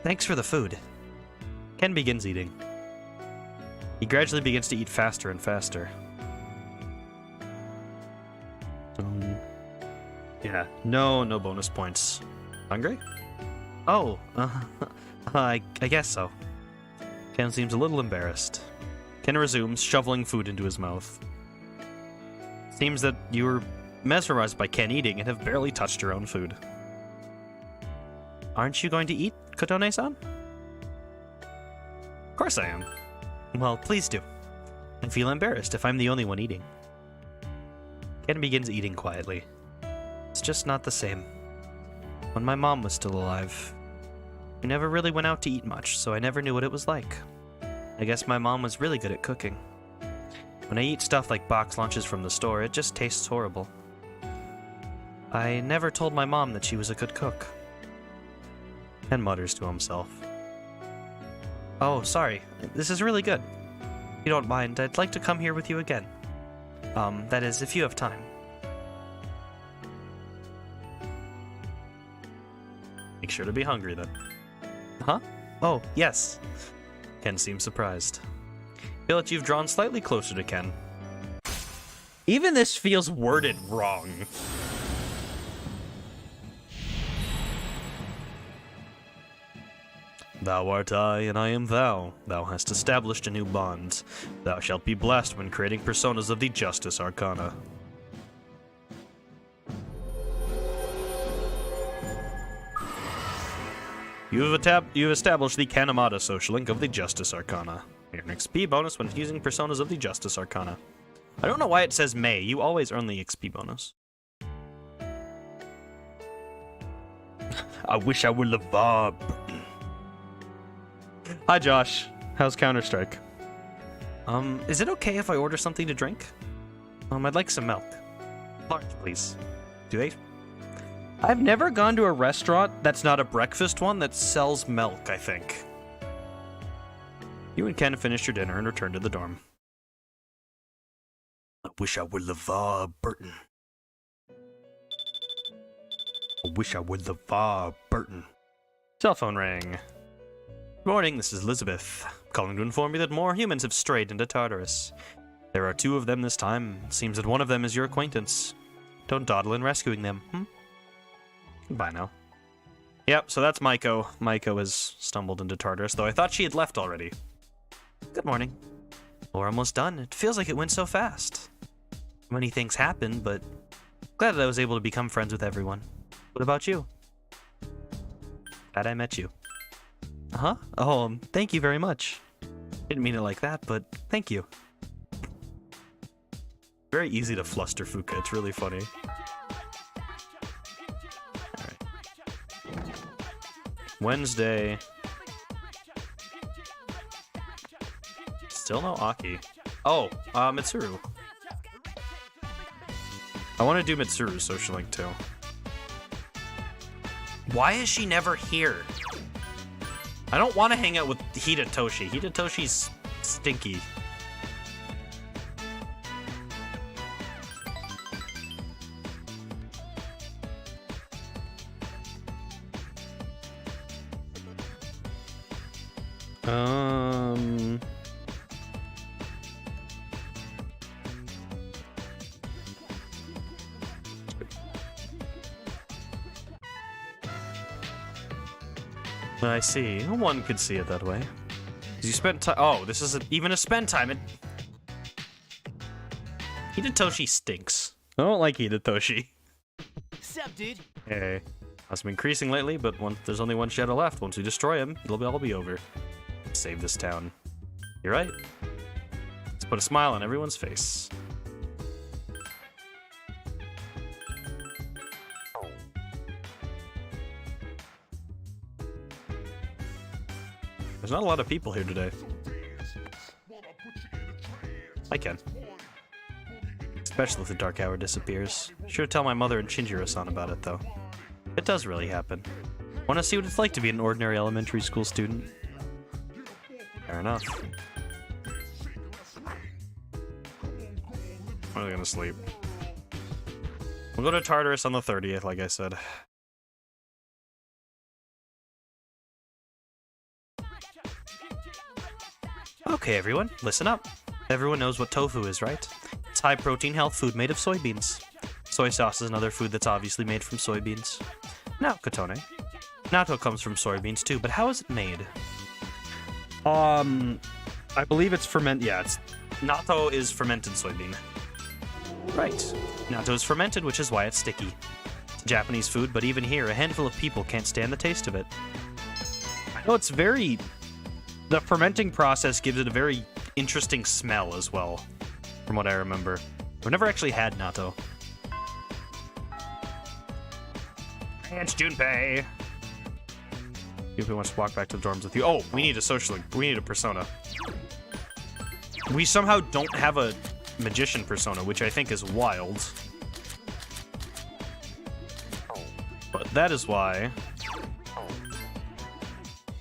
Thanks for the food. Ken begins eating. He gradually begins to eat faster and faster. Yeah, no bonus points. Hungry? Oh, I guess so. Ken seems a little embarrassed. Ken resumes, shoveling food into his mouth. Seems that you were mesmerized by Ken eating and have barely touched your own food. Aren't you going to eat, Kotone-san? Of course I am. Well, please do. I feel embarrassed if I'm the only one eating. Ken begins eating quietly. It's just not the same. When my mom was still alive, we never really went out to eat much, so I never knew what it was like. I guess my mom was really good at cooking. When I eat stuff like box lunches from the store, it just tastes horrible. I never told my mom that she was a good cook. Ken mutters to himself. Oh, sorry. This is really good. If you don't mind, I'd like to come here with you again. That is, if you have time. Make sure to be hungry, then. Huh? Oh, yes. Ken seems surprised. Feel that you've drawn slightly closer to Ken. Even this feels worded wrong. Thou art I, and I am thou. Thou hast established a new bond. Thou shalt be blessed when creating personas of the Justice Arcana. You have established the Kanemata Social Link of the Justice Arcana. Your XP bonus when using personas of the Justice Arcana. I don't know why it says May. You always earn the XP bonus. I wish I were LeVar. Hi, Josh. How's Counter-Strike? Is it okay if I order something to drink? I'd like some milk. Large, please. Do they? I've never gone to a restaurant that's not a breakfast one that sells milk, I think. You and Ken finished your dinner and returned to the dorm. I wish I were LeVar Burton. I wish I were LeVar Burton. Cell phone rang. Good morning, this is Elizabeth. Calling to inform you that more humans have strayed into Tartarus. There are 2 of them this time. It seems that one of them is your acquaintance. Don't dawdle in rescuing them, Goodbye now. Yep, so that's Maiko. Maiko has stumbled into Tartarus, though I thought she had left already. Good morning. We're almost done. It feels like it went so fast. Many things happened, but glad that I was able to become friends with everyone. What about you? Glad I met you. Uh-huh. Oh, thank you very much. Didn't mean it like that, but thank you. Very easy to fluster Fuka. It's really funny. Alright. Wednesday. Still no Aki. Oh, Mitsuru. I want to do Mitsuru's social link too. Why is she never here? I don't want to hang out with Hidetoshi. Hidetoshi's stinky. I see. One could see it that way. Because you spent time. Oh, this isn't even a spend time. Hidetoshi stinks. I don't like Hidetoshi. Sup, dude? Hey. Has been increasing lately, but there's only one shadow left. Once we destroy him, it'll all be over. Save this town. You're right. Let's put a smile on everyone's face. There's not a lot of people here today. I can. Especially if the dark hour disappears. Sure to tell my mother and Shinjiro-san about it, though. It does really happen. Want to see what it's like to be an ordinary elementary school student? Fair enough. I'm really gonna sleep. We'll go to Tartarus on the 30th, like I said. Okay, everyone, listen up. Everyone knows what tofu is, right? It's high-protein health food made of soybeans. Soy sauce is another food that's obviously made from soybeans. Now, Kotone. Natto comes from soybeans too, but how is it made? I believe it's natto is fermented soybean. Right. Natto is fermented, which is why it's sticky. It's Japanese food, but even here, a handful of people can't stand the taste of it. I know it's very... The fermenting process gives it a very interesting smell as well, from what I remember. I've never actually had natto. It's Junpei. Junpei wants to walk back to the dorms with you. Oh, we need a social link. We need a persona. We somehow don't have a magician persona, which I think is wild. But that is why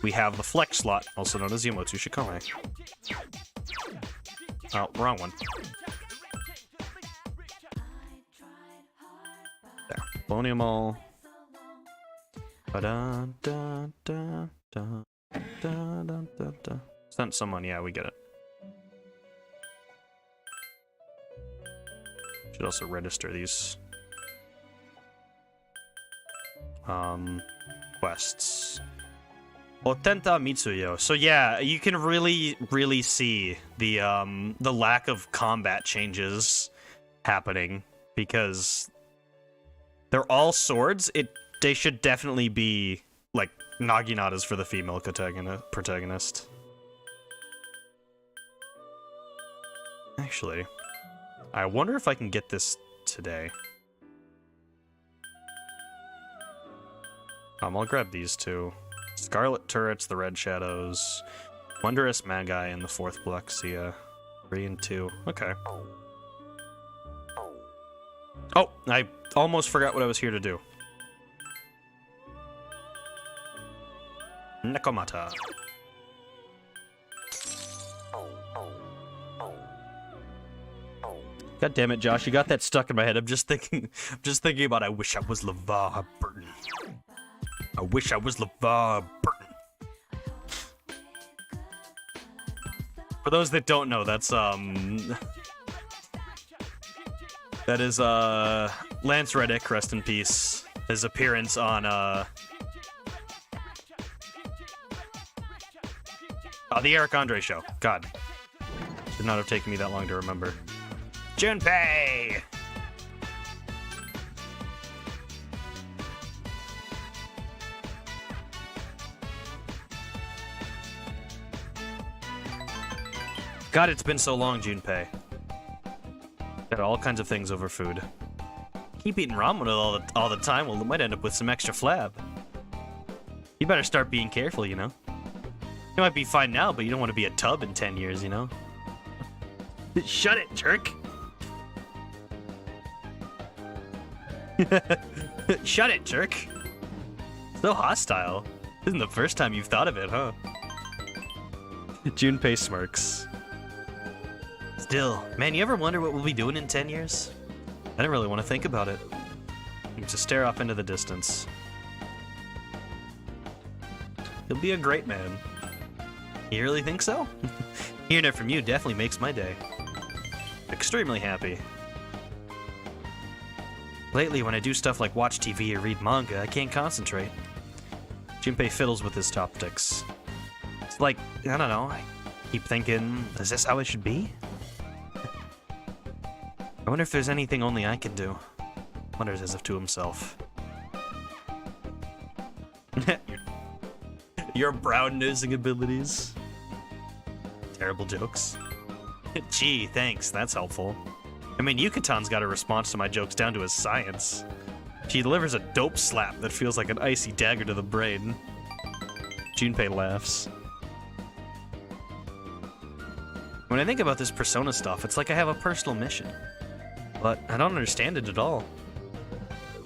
we have the flex slot, also known as Yamotsu Shikome. Oh, wrong one. There. Bonium. Sent someone, yeah, we get it. Should also register these quests. Otenta Mitsuyo. So yeah, you can really see the lack of combat changes happening because they're all swords. They should definitely be like Naginatas for the female protagonist. Actually, I wonder if I can get this today. I'll grab these two. Scarlet Turrets, the Red Shadows, Wondrous Magi, and the 4th Blexia. 3 and 2. Okay. Oh, I almost forgot what I was here to do. Nekomata. God damn it, Josh, you got that stuck in my head. I'm just thinking about I wish I was LeVar Burton. I wish I was LeVar Burton. For those that don't know, that's that is Lance Reddick, rest in peace. His appearance on the Eric Andre show. God. Should not have taken me that long to remember. Junpei! God, it's been so long, Junpei. Got all kinds of things over food. Keep eating ramen all the time, well, it might end up with some extra flab. You better start being careful, you know? You might be fine now, but you don't want to be a tub in 10 years, you know? Shut it, jerk! Shut it, jerk! So hostile. This isn't the first time you've thought of it, huh? Junpei smirks. Still, man, you ever wonder what we'll be doing in 10 years? I don't really want to think about it. Just stare off into the distance. He'll be a great man. You really think so? Hearing it from you definitely makes my day. Extremely happy. Lately, when I do stuff like watch TV or read manga, I can't concentrate. Junpei fiddles with his chopsticks. It's like, I don't know, I keep thinking, is this how it should be? I wonder if there's anything only I can do. Wonders as if to himself. Your brown nosing abilities. Terrible jokes. Gee, thanks, that's helpful. I mean, Yukatan's got a response to my jokes down to his science. She delivers a dope slap that feels like an icy dagger to the brain. Junpei laughs. When I think about this persona stuff, it's like I have a personal mission. But I don't understand it at all.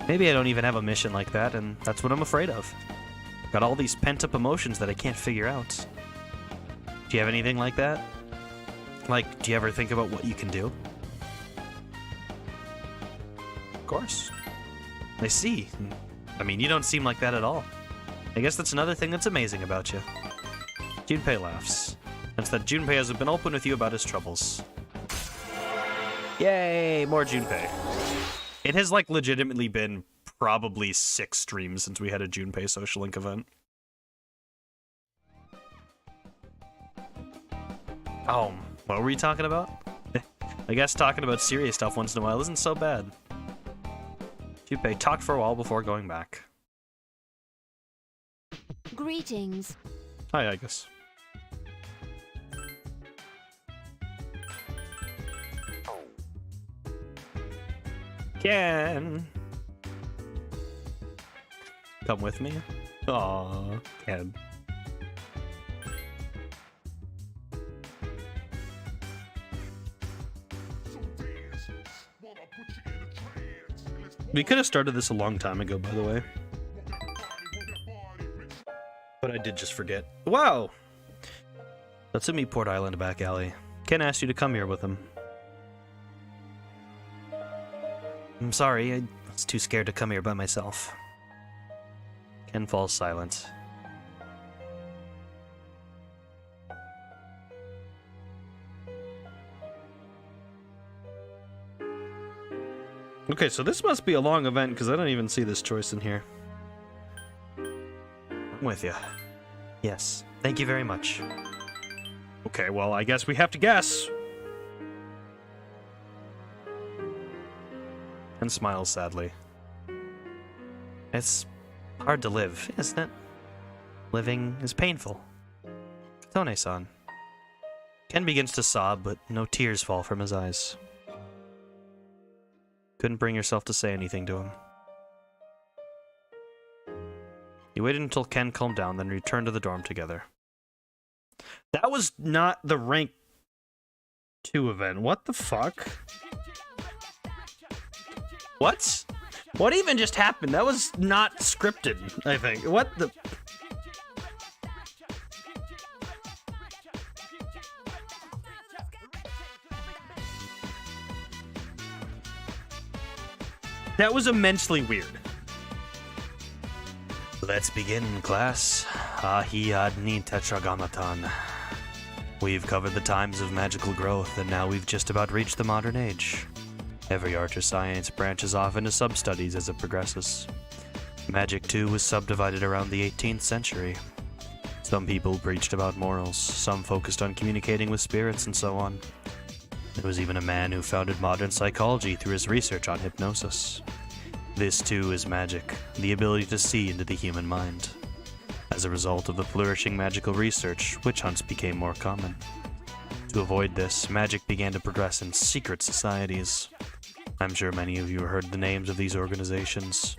Maybe I don't even have a mission like that, and that's what I'm afraid of. Got all these pent-up emotions that I can't figure out. Do you have anything like that? Like, do you ever think about what you can do? Of course. I see. I mean, you don't seem like that at all. I guess that's another thing that's amazing about you. Junpei laughs. It's that Junpei hasn't been open with you about his troubles. Yay, more Junpei. It has, like, legitimately been probably 6 streams since we had a Junpei Social Link event. Oh, what were we talking about? I guess talking about serious stuff once in a while isn't so bad. Junpei talked for a while before going back. Greetings. Hi, I guess. Ken! Come with me? Aww, Ken. We could have started this a long time ago, by the way. But I did just forget. Wow! That's a Meatport Island back alley. Ken asked you to come here with him. I'm sorry, I was too scared to come here by myself. Ken falls silent. Okay, so this must be a long event because I don't even see this choice in here. I'm with you. Yes, thank you very much. Okay, well, I guess we have to guess. And smiles sadly. It's hard to live, isn't it? Living is painful. Tone-san. Ken begins to sob, but no tears fall from his eyes. Couldn't bring yourself to say anything to him. You waited until Ken calmed down, then returned to the dorm together. That was not the rank 2 event. What the fuck? What? What even just happened? That was not scripted, I think. What the... That was immensely weird. Let's begin, class. OhaHyou ni tetragrammaton. We've covered the times of magical growth, and now we've just about reached the modern age. Every art or science branches off into sub-studies as it progresses. Magic, too, was subdivided around the 18th century. Some people preached about morals, some focused on communicating with spirits, and so on. There was even a man who founded modern psychology through his research on hypnosis. This, too, is magic, the ability to see into the human mind. As a result of the flourishing magical research, witch hunts became more common. To avoid this, magic began to progress in secret societies. I'm sure many of you have heard the names of these organizations.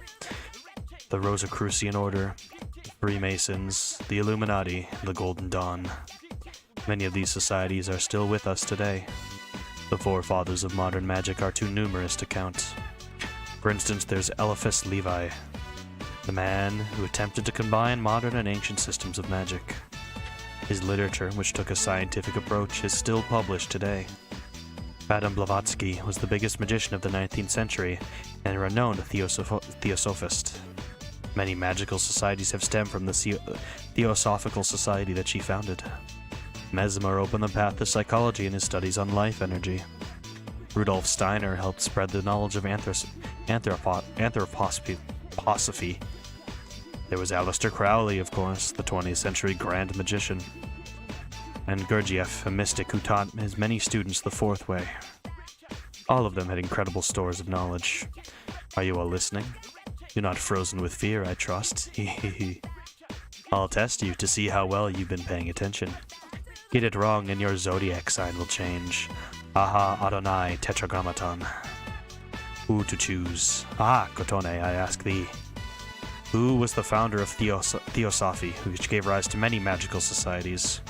The Rosicrucian Order, the Freemasons, the Illuminati, the Golden Dawn. Many of these societies are still with us today. The forefathers of modern magic are too numerous to count. For instance, there's Eliphas Levi, the man who attempted to combine modern and ancient systems of magic. His literature, which took a scientific approach, is still published today. Madame Blavatsky was the biggest magician of the 19th century and a renowned theosophist. Many magical societies have stemmed from the Theosophical Society that she founded. Mesmer opened the path to psychology in his studies on life energy. Rudolf Steiner helped spread the knowledge of anthroposophy. There was Aleister Crowley, of course, the 20th century Grand Magician. And Gurdjieff, a mystic who taught his many students the fourth way. All of them had incredible stores of knowledge. Are you all listening? You're not frozen with fear, I trust. I'll test you to see how well you've been paying attention. Get it wrong and your zodiac sign will change. Aha Adonai Tetragrammaton. Who to choose? Ah, Kotone, I ask thee. Who was the founder of Theosophy, which gave rise to many magical societies?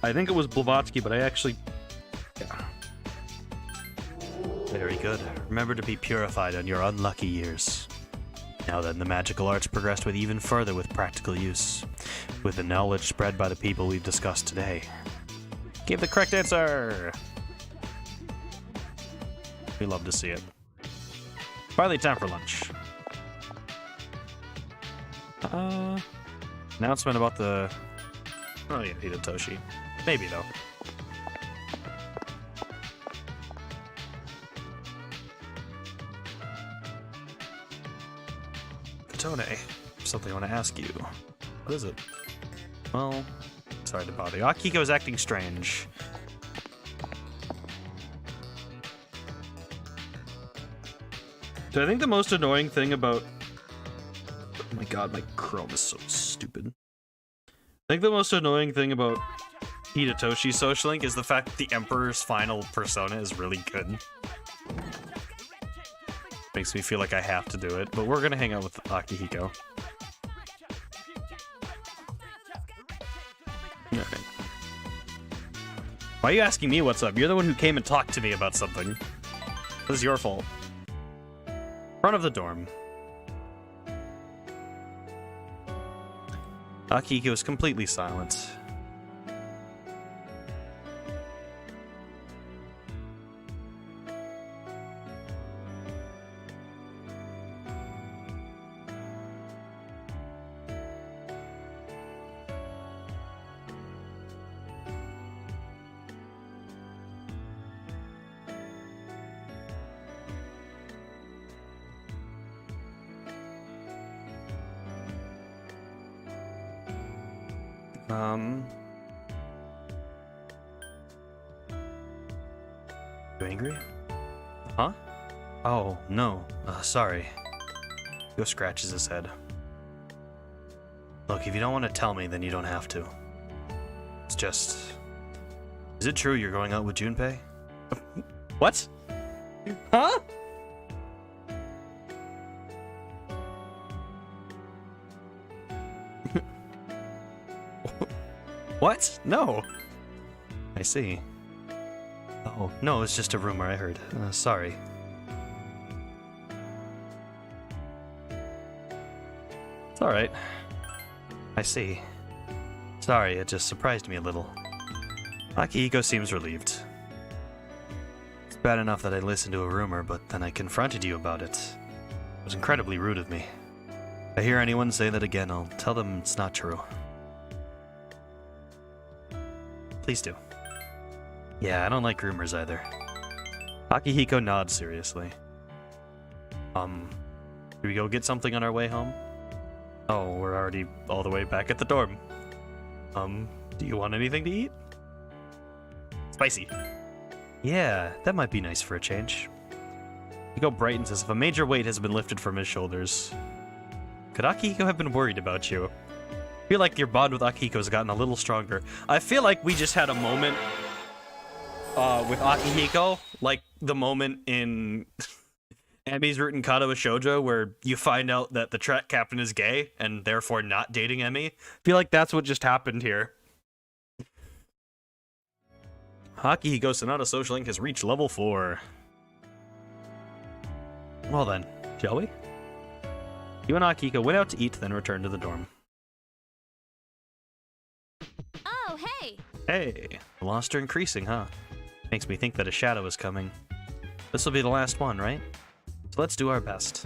I think it was Blavatsky, but I actually... Yeah. Very good. Remember to be purified on your unlucky years. Now then, the magical arts progressed even further with practical use, with the knowledge spread by the people we've discussed today. Give the correct answer! We love to see it. Finally, time for lunch. Announcement about the... Oh yeah, Hidetoshi. Maybe though. Kotone, something I want to ask you. What is it? Well, sorry to bother you. Akiko's acting strange. Do I think the most annoying thing about... Oh my god, my Chrome is so stupid. I think the most annoying thing about Hidetoshi's social link is the fact that the Emperor's final persona is really good. Makes me feel like I have to do it, but we're gonna hang out with Akihiko. Alright. Why are you asking me what's up? You're the one who came and talked to me about something. This is your fault. Front of the dorm. Akihiko is completely silent. You angry? Huh? Oh, no. Sorry. Go scratches his head. Look, if you don't want to tell me, then you don't have to. just... Is it true you're going out with Junpei? What? Huh? What? No. I see. Oh, no, it's just a rumor I heard. Sorry. It's alright. I see. Sorry, it just surprised me a little. Akihiko seems relieved. It's bad enough that I listened to a rumor, but then I confronted you about it. It was incredibly rude of me. If I hear anyone say that again, I'll tell them it's not true. Please do. Yeah, I don't like rumors either. Akihiko nods seriously. Do we go get something on our way home? Oh, we're already all the way back at the dorm. Do you want anything to eat? Spicy. Yeah, that might be nice for a change. Akihiko brightens as if a major weight has been lifted from his shoulders. Could Akihiko have been worried about you? I feel like your bond with Akihiko has gotten a little stronger. I feel like we just had a moment with Akihiko, like the moment in Emi's Root and Kata with Shoujo, where you find out that the track captain is gay and therefore not dating Emi. I feel like that's what just happened here. Akihiko Sonata Social Link has reached level 4. Well then, shall we? You and Akihiko went out to eat, then returned to the dorm. Oh, hey! Hey, the lost are increasing, huh? Makes me think that a shadow is coming. This will be the last one, right? So let's do our best.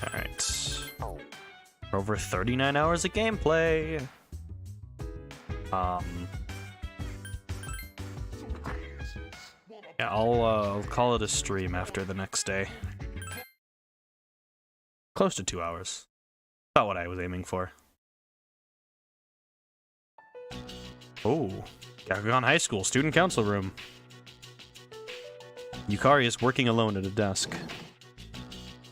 Alright. Over 39 hours of gameplay! Yeah, I'll call it a stream after the next day. Close to 2 hours. Not what I was aiming for. Oh, Gakugan High School Student Council Room. Yukari is working alone at a desk.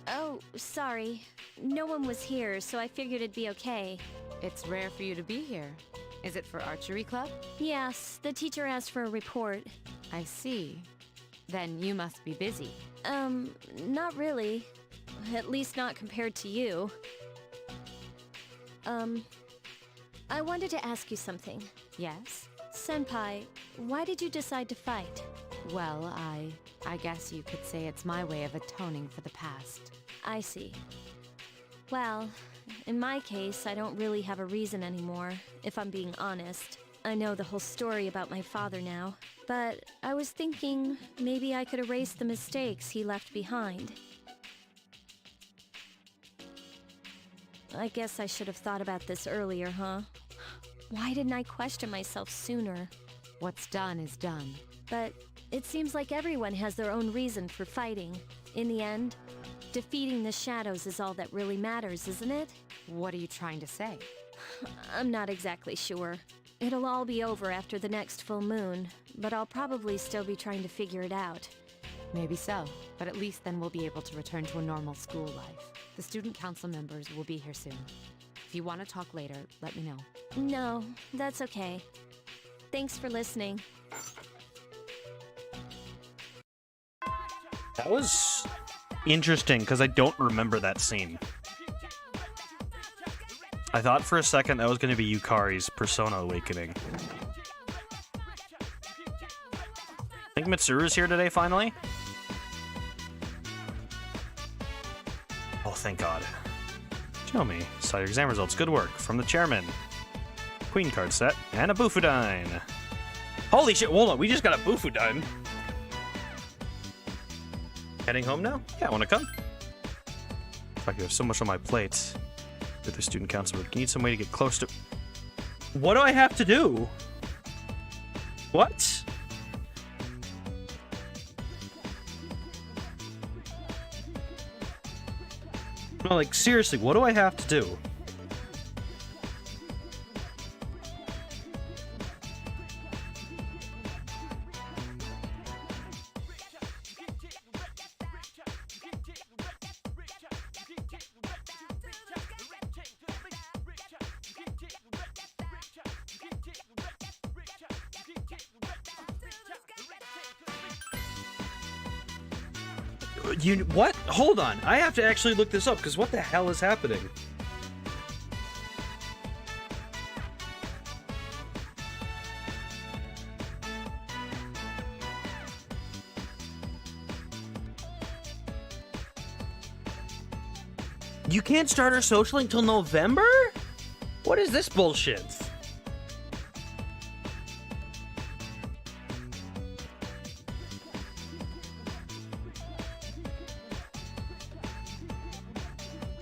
Oh, sorry. No one was here, so I figured it'd be okay. It's rare for you to be here. Is it for archery club? Yes, the teacher asked for a report. I see. Then you must be busy. Not really. At least not compared to you. I wanted to ask you something. Yes? Senpai, why did you decide to fight? Well, I guess you could say it's my way of atoning for the past. I see. Well, in my case, I don't really have a reason anymore, if I'm being honest. I know the whole story about my father now, but I was thinking maybe I could erase the mistakes he left behind. I guess I should have thought about this earlier, huh? Why didn't I question myself sooner? What's done is done. But it seems like everyone has their own reason for fighting. In the end, defeating the shadows is all that really matters, isn't it? What are you trying to say? I'm not exactly sure. It'll all be over after the next full moon, but I'll probably still be trying to figure it out. Maybe so, but at least then we'll be able to return to a normal school life. The student council members will be here soon. If you want to talk later, let me know. No, that's okay. Thanks for listening. That was interesting, because I don't remember that scene. I thought for a second that was going to be Yukari's Persona Awakening. I think Mitsuru's here today, finally. Oh, thank God. Show me. Saw your exam results. Good work. From the chairman. Queen card set. And a Bufudine. Holy shit, hold on. We just got a Bufudine. Heading home now? Yeah, wanna come? Fuck, you have so much on my plate. With the student council, we need some way to get close to... What do I have to do? What? No, like, seriously, what do I have to do? What? Hold on. I have to actually look this up, because what the hell is happening? You can't start our social until November? What is this bullshit?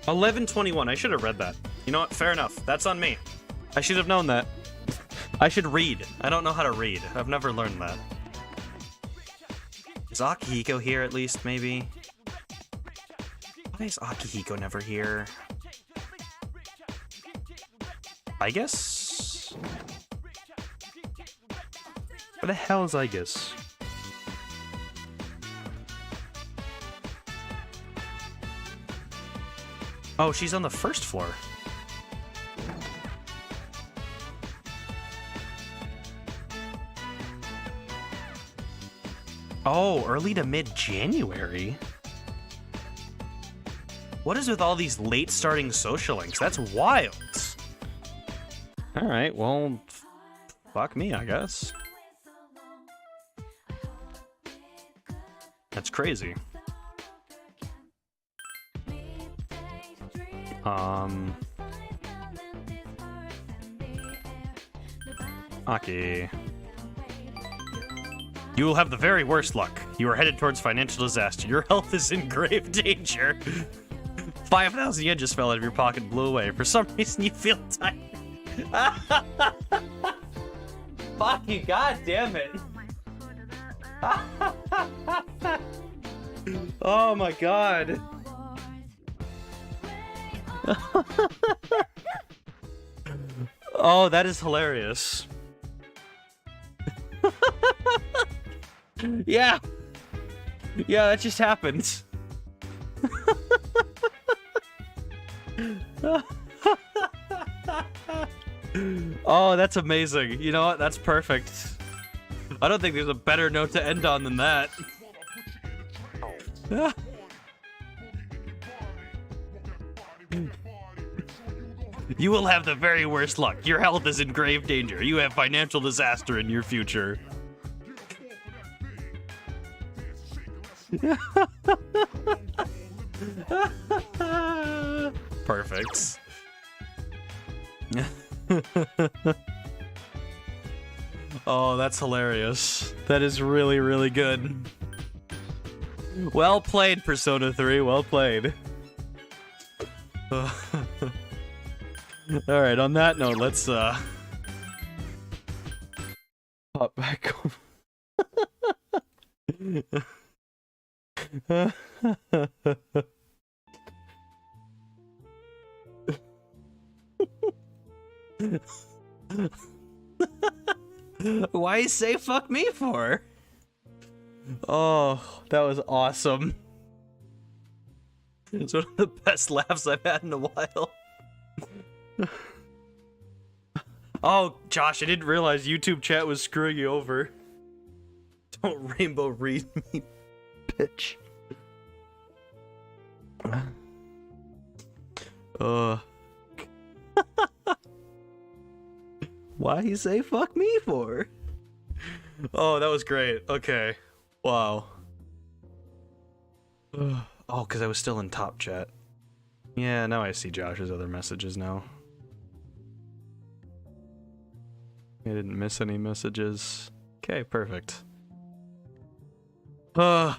$11.21. I should have read that. You know what? Fair enough. That's on me. I should have known that. I should read. I don't know how to read. I've never learned that. Is Akihiko here at least, maybe? Why is Akihiko never here? I guess? Where the hell is I guess? Oh, she's on the first floor. Oh, early to mid-January? What is with all these late starting social links? That's wild. Alright, well, fuck me, I guess. That's crazy. Aki. You will have the very worst luck. You are headed towards financial disaster. Your health is in grave danger. 5,000 yen just fell out of your pocket and blew away. For some reason, you feel tired. Fuck you, god damn it. Oh my god. Oh, that is hilarious. Yeah. Yeah, that just happened. Oh, that's amazing. You know what? That's perfect. I don't think there's a better note to end on than that. You will have the very worst luck. Your health is in grave danger. You have financial disaster in your future. Perfect. Oh, that's hilarious. That is really, really good. Well played, Persona 3. Well played. Alright, on that note, let's pop back over. Why you say fuck me for? Oh, that was awesome. It's one of the best laughs I've had in a while. Oh, Josh, I didn't realize YouTube chat was screwing you over. Don't rainbow read me, bitch. Why you say fuck me for? Oh, that was great. Okay. Wow. Oh, because I was still in top chat. Yeah, now I see Josh's other messages now. I didn't miss any messages. Okay, perfect. What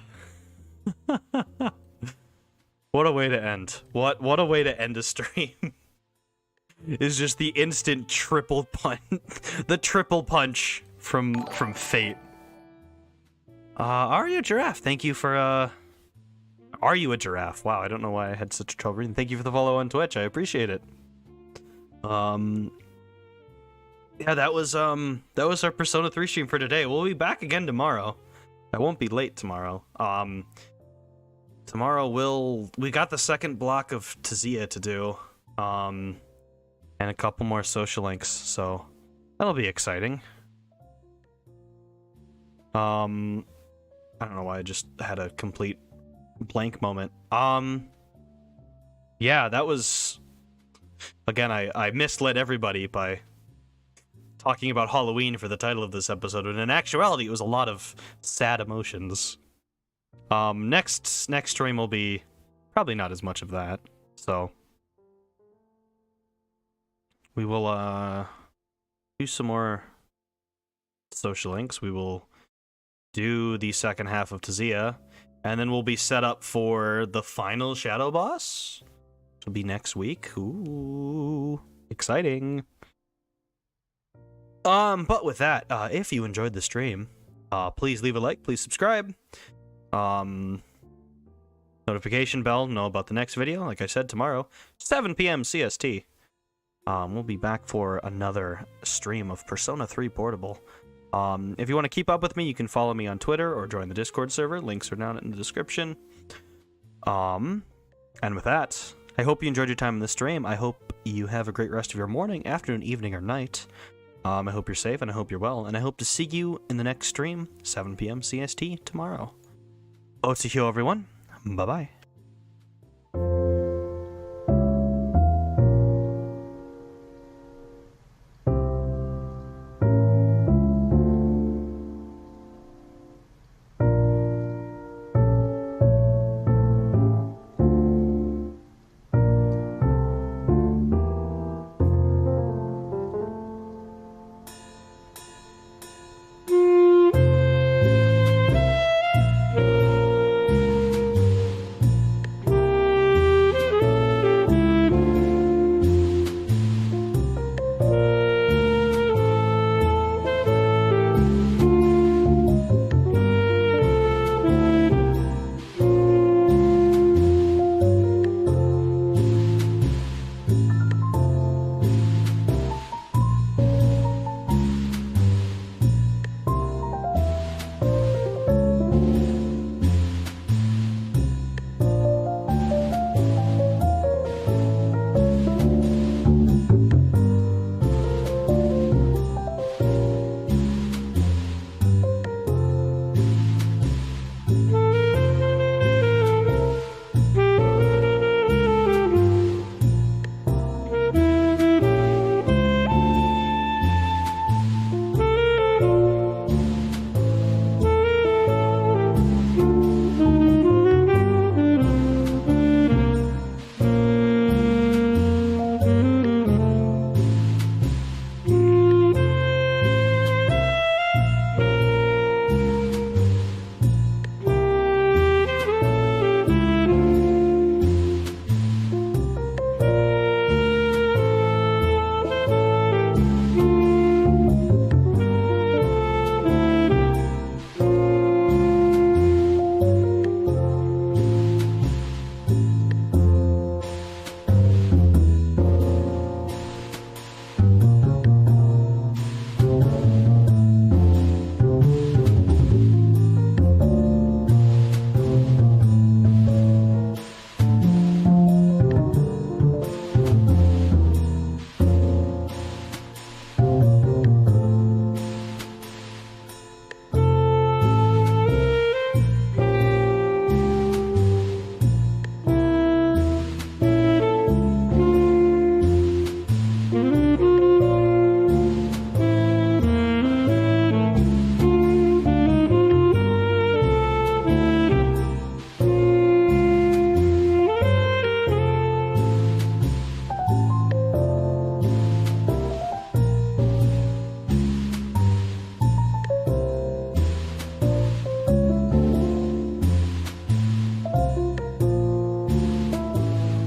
a way to end. What a way to end a stream. Is just the instant triple punch. The triple punch from fate. Are you a giraffe? Thank you for Are you a giraffe? Wow, I don't know why I had such trouble reading. Thank you for the follow on Twitch. I appreciate it. Yeah, that was our Persona 3 stream for today. We'll be back again tomorrow. I won't be late tomorrow. Tomorrow we got the second block of Tazia to do. And a couple more social links, so that'll be exciting. I don't know why I just had a complete blank moment. Yeah, that was... Again, I misled everybody by talking about Halloween for the title of this episode, but in actuality, it was a lot of sad emotions. Next stream will be probably not as much of that, so we will do some more social links. We will do the second half of Tazia, and then we'll be set up for the final Shadow Boss, which will be next week. Ooh, exciting. But with that, if you enjoyed the stream, please leave a like, please subscribe. Notification bell, know about the next video. Like I said, tomorrow, 7 p.m. CST. We'll be back for another stream of Persona 3 Portable. If you want to keep up with me, you can follow me on Twitter or join the Discord server. Links are down in the description. And with that, I hope you enjoyed your time in the stream. I hope you have a great rest of your morning, afternoon, evening, or night. I hope you're safe, and I hope you're well, and I hope to see you in the next stream, 7 p.m. CST tomorrow. OhaHyou, everyone. Bye-bye.